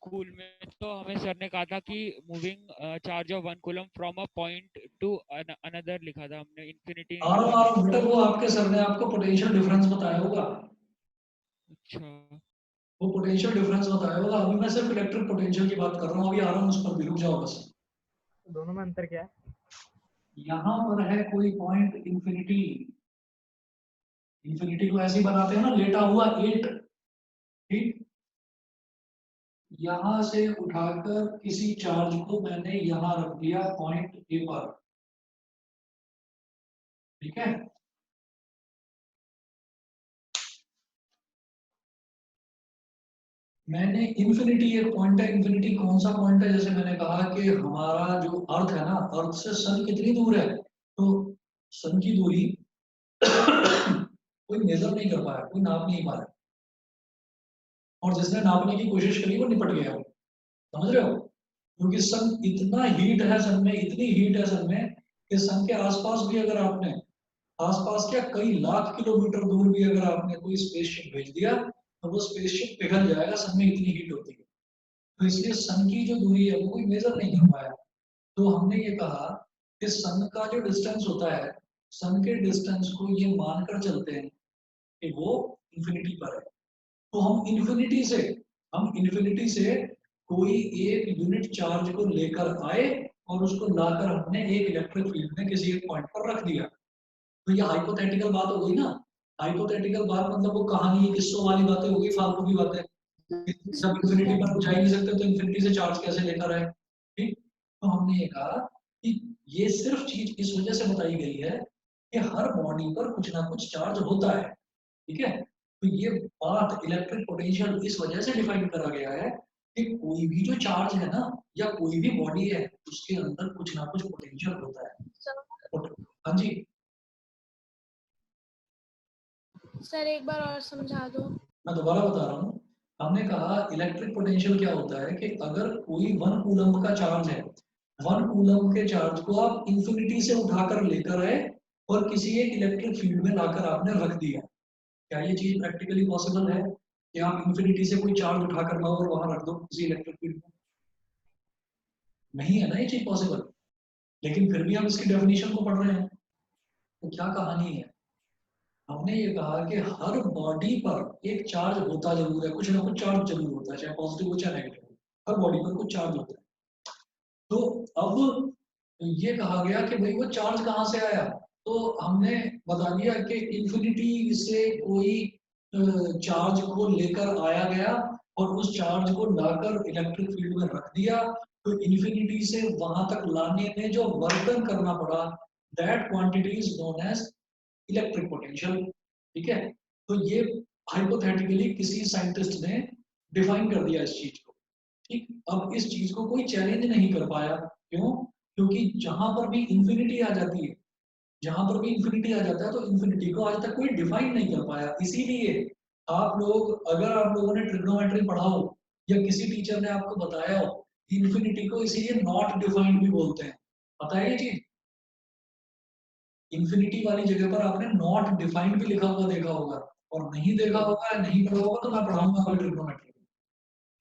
स्कूल में तो हमें सर ने कहा था कि moving charge of 1 coulomb from a point two another लिखा था हमने, इन्फिनिटी आ रहा हूँ बेटा, वो आपके सर ने आपको पोटेंशियल डिफरेंस बताया होगा, अच्छा वो पोटेंशियल डिफरेंस बताया होगा। अभी मैं सिर्फ इलेक्ट्रिक पोटेंशियल की बात कर रहा हूँ, अभी आ रहा हूँ उस पर भी, रुक जाओ बस। दोनों में अंतर क्या है? यहाँ पर है कोई पॉइंट इंफिनिटी, इंफिनिटी को ऐसे ही बनाते हैं ना, लेटा हुआ 8, ठीक। यहां से उठाकर किसी चार्ज को मैंने यहां रख दिया पॉइंट ए पर, ठीक है। मैंने इंफिनिटी एक पॉइंट है, इंफिनिटी कौन सा पॉइंट है, जैसे मैंने कहा कि हमारा जो अर्थ है ना, अर्थ से सन कितनी दूर है, तो सन की दूरी कोई मेजर नहीं कर पाया, कोई नाप नहीं पाया, और जिसने नापने की कोशिश करी वो निपट गया, समझ रहे हो। क्योंकि सन इतना हीट है, सन में इतनी हीट है सन में, कि सन के आसपास भी अगर आपने, आसपास क्या कई लाख किलोमीटर दूर भी अगर आपने कोई स्पेसशिप भेज दिया, तो वो स्पेसशिप पिघल जाएगा, सन में इतनी हीट होती है। तो इसलिए सन की जो दूरी है वो कोई मेजर नहीं कर पाया। तो हमने ये कहा कि सन का जो डिस्टेंस होता है, सन के डिस्टेंस को ये मानकर चलते हैं कि वो इंफिनिटी पर है। तो हम इंफिनिटी से कोई एक यूनिट चार्ज को लेकर आए और उसको लाकर हमने एक इलेक्ट्रिक फील्ड में किसी एक पॉइंट पर रख दिया। तो ये हाइपोथेटिकल बात हो गई ना, हाइपोथेटिकल बात मतलब वो कहानी किस्सों वाली बातें हो गई, फालतू की बातें। जब इंफिनिटी पर कुछ जा ही नहीं सकते तो इंफिनिटी से चार्ज कैसे लेकर आए, ठीक। तो हमने ये कहा कि ये सिर्फ चीज इस वजह से बताई गई है कि हर बॉडी पर कुछ ना कुछ चार्ज होता है, ठीक है। तो ये बात इलेक्ट्रिक पोटेंशियल इस वजह से डिफाइन करा गया है कि कोई भी जो चार्ज है ना, या कोई भी बॉडी है, उसके अंदर कुछ ना कुछ पोटेंशियल होता है। हाँ जी, सर एक बार और समझा दो। मैं दोबारा बता रहा हूँ। हमने कहा इलेक्ट्रिक पोटेंशियल क्या होता है कि अगर कोई 1 कूलम का चार्ज है, 1 कूलम के चार्ज को आप इंफिनिटी से उठाकर लेकर आए और किसी एक इलेक्ट्रिक फील्ड में लाकर आपने रख दिया। क्या ये चीज प्रैक्टिकली पॉसिबल है कि आप इंफिनिटी से कोई चार्ज उठाकर लाओ और वहां रख दो किसी इलेक्ट्रिक फील्ड में? नहीं है ना ये चीज पॉसिबल। लेकिन फिर भी हम इसकी डेफिनेशन को पढ़ रहे हैं, तो क्या कहानी है। हमने ये कहा कि हर बॉडी पर एक चार्ज होता जरूर है, कुछ ना कुछ चार्ज जरूर होता है, चाहे पॉजिटिव हो चाहे नेगेटिव हो, हर बॉडी पर कुछ चार्ज होता है। तो अब ये कहा गया कि भाई वो चार्ज कहाँ से आया, तो हमने बता दिया कि इंफिनिटी से कोई चार्ज को लेकर आया गया और उस चार्ज को लाकर इलेक्ट्रिक फील्ड में रख दिया। तो इंफिनिटी से वहां तक लाने में जो वर्क करना पड़ा, that quantity is known as electric potential, ठीक है। तो ये हाइपोथेटिकली किसी साइंटिस्ट ने डिफाइन कर दिया इस चीज को, ठीक। अब इस चीज को कोई चैलेंज नहीं कर पाया, क्यों? क्योंकि जहां पर भी इंफिनिटी आ जाती है, जहां पर भी इंफिनिटी आ जाता है, तो इंफिनिटी को आज तक कोई डिफाइन नहीं कर पाया। इसीलिए आप लोग, अगर आप लोगों ने ट्रिग्नोमेट्री पढ़ा हो या किसी टीचर ने आपको बताया हो, इंफिनिटी को इसीलिए नॉट डिफाइंड भी बोलते हैं, पता है ये चीज। इंफिनिटी वाली जगह पर आपने नॉट डिफाइंड भी लिखा हुआ देखा होगा, और नहीं देखा होगा या नहीं पढ़ा होगा तो मैं पढ़ाऊंगा अभी ट्रिग्नोमेट्री,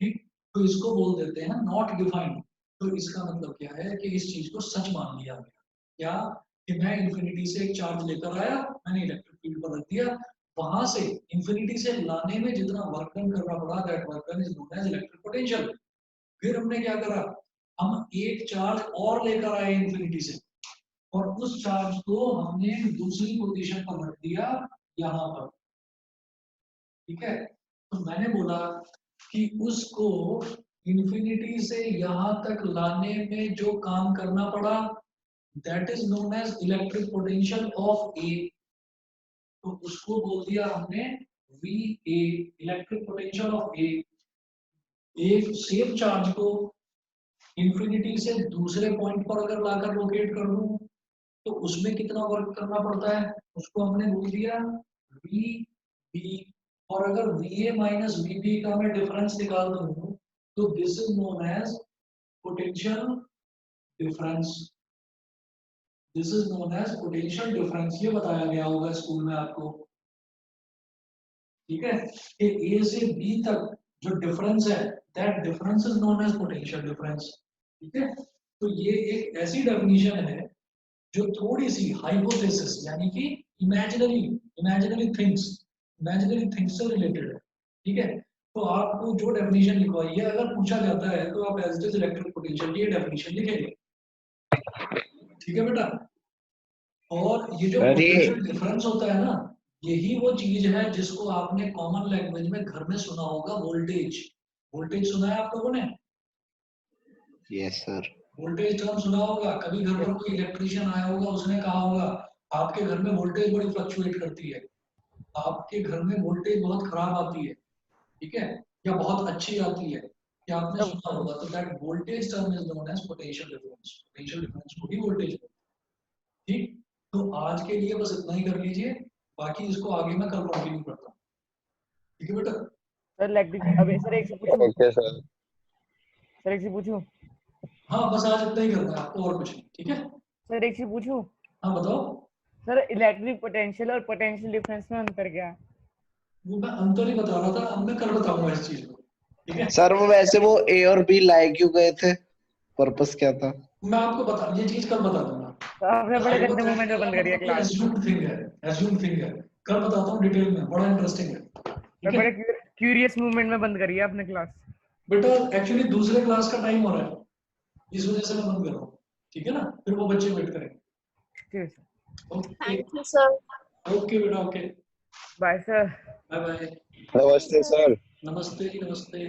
ठीक। तो इसको बोल देते हैं नॉट डिफाइंड। तो इसका मतलब क्या है कि इस चीज को सच मान लिया गया, क्या? कि मैं इंफिनिटी से एक चार्ज लेकर आया, मैंने इलेक्ट्रिक फील्ड पर रख दिया, वहां से इंफिनिटी से लाने में जितना वर्क डन करना पड़ा, that work done is known as electric potential. फिर हमने क्या करा, हम एक चार्ज और लेकर आए इंफिनिटी से, और उस चार्ज को हमने दूसरी पोजीशन पर रख दिया, यहाँ पर, ठीक है। तो मैंने बोला कि उसको इंफिनिटी से यहां तक लाने में जो काम करना पड़ा, that is known as electric potential of A. तो उसको बोल दिया हमने V A, electric potential of A. एक सेम चार्ज को इंफिनिटी से दूसरे पॉइंट पर अगर लाकर लोकेट कर दूं, तो उसमें कितना वर्क करना पड़ता है, उसको हमने बोल दिया वी बी। और अगर V A minus V B का मैं डिफरेंस निकाल दूं, तो this is known as potential difference. This is known as potential difference. ये बताया गया होगा स्कूल में आपको, ठीक है, कि ए से बी तक जो डिफरेंस है, that difference is known as potential difference, ठीक है। तो ये एक ऐसी डेफिनेशन है जो थोड़ी सी हाइपोथेसिस यानी कि इमेजिनरी इमेजिनरी थिंग्स से रिलेटेड है, ठीक है। तो आपको जो डेफिनेशन लिखवाई है, अगर पूछा जाता है तो आप as it is electric potential की डेफिनेशन लिखेंगे, ठीक है बेटा। और ये जो अरे पोटेंशियल डिफरेंस होता है ना, यही वो चीज है जिसको आपने कॉमन लैंग्वेज में घर में सुना होगा, वोल्टेज। वोल्टेज सुना है आप लोगों ने? Yes sir. वोल्टेज टर्म सुना होगा, कभी घर पर कोई इलेक्ट्रिशियन आया होगा, उसने कहा होगा आपके घर में वोल्टेज बड़ी फ्लक्चुएट करती है, आपके घर में वोल्टेज बहुत खराब आती है, ठीक है, या बहुत अच्छी आती है, या आपने सुना होगा। तो that voltage term is known as potential difference. Potential difference को ही वोल्टेज, ठीक। तो आज के लिए बस इतना ही कर लीजिए, बाकी इसको आगे मैं कल कंटिन्यू करता हूँ, ठीक है बेटा। सर इलेक्ट्रिक, अब सर एक से पूछूं? Okay sir. सर एक से पूछूं? हाँ बस आज इतना ही करना है आपको, और कुछ नहीं, ठीक है। सर एक से पूछूं? हाँ बताओ। सर इलेक्ट्रिक पोटेंशियल और पोटेंशियल डिफरेंस में अंतर क्या है? वो मैं अंतर ही बता रहा था, अब मैं कल बताऊंगा इस चीज को, ठीक है। सर वो वैसे वो ए और बी लाए क्यों गए थे, पर्पस क्या था? मैं आपको बता, ये चीज कल बता दूंगा। तो आपने बड़े गंदे मूवमेंट में हाइपोथेटिकल बंद है, करी है मतलब क्लास। एज्यूम्ड थिंग है, एज्यूम्ड थिंग है। कल बताता हूँ डिटेल में, बड़ा इंटरेस्टिंग है, मैं ठीक है। बड़े क्यूरियस मूवमेंट में बंद करी है आपने क्लास। बेटा एक्चुअली दूसरे क्लास का टाइम हो रहा है, इस वजह से मैं बंद कर रहा हूँ, ठीक है ना, फिर वो बच्चे वेट करेंगे। ठीक है sir. Okay, thank you sir. Okay बेटा, okay, bye sir. Bye bye. नमस्ते सर। नमस्ते जी, नमस्ते।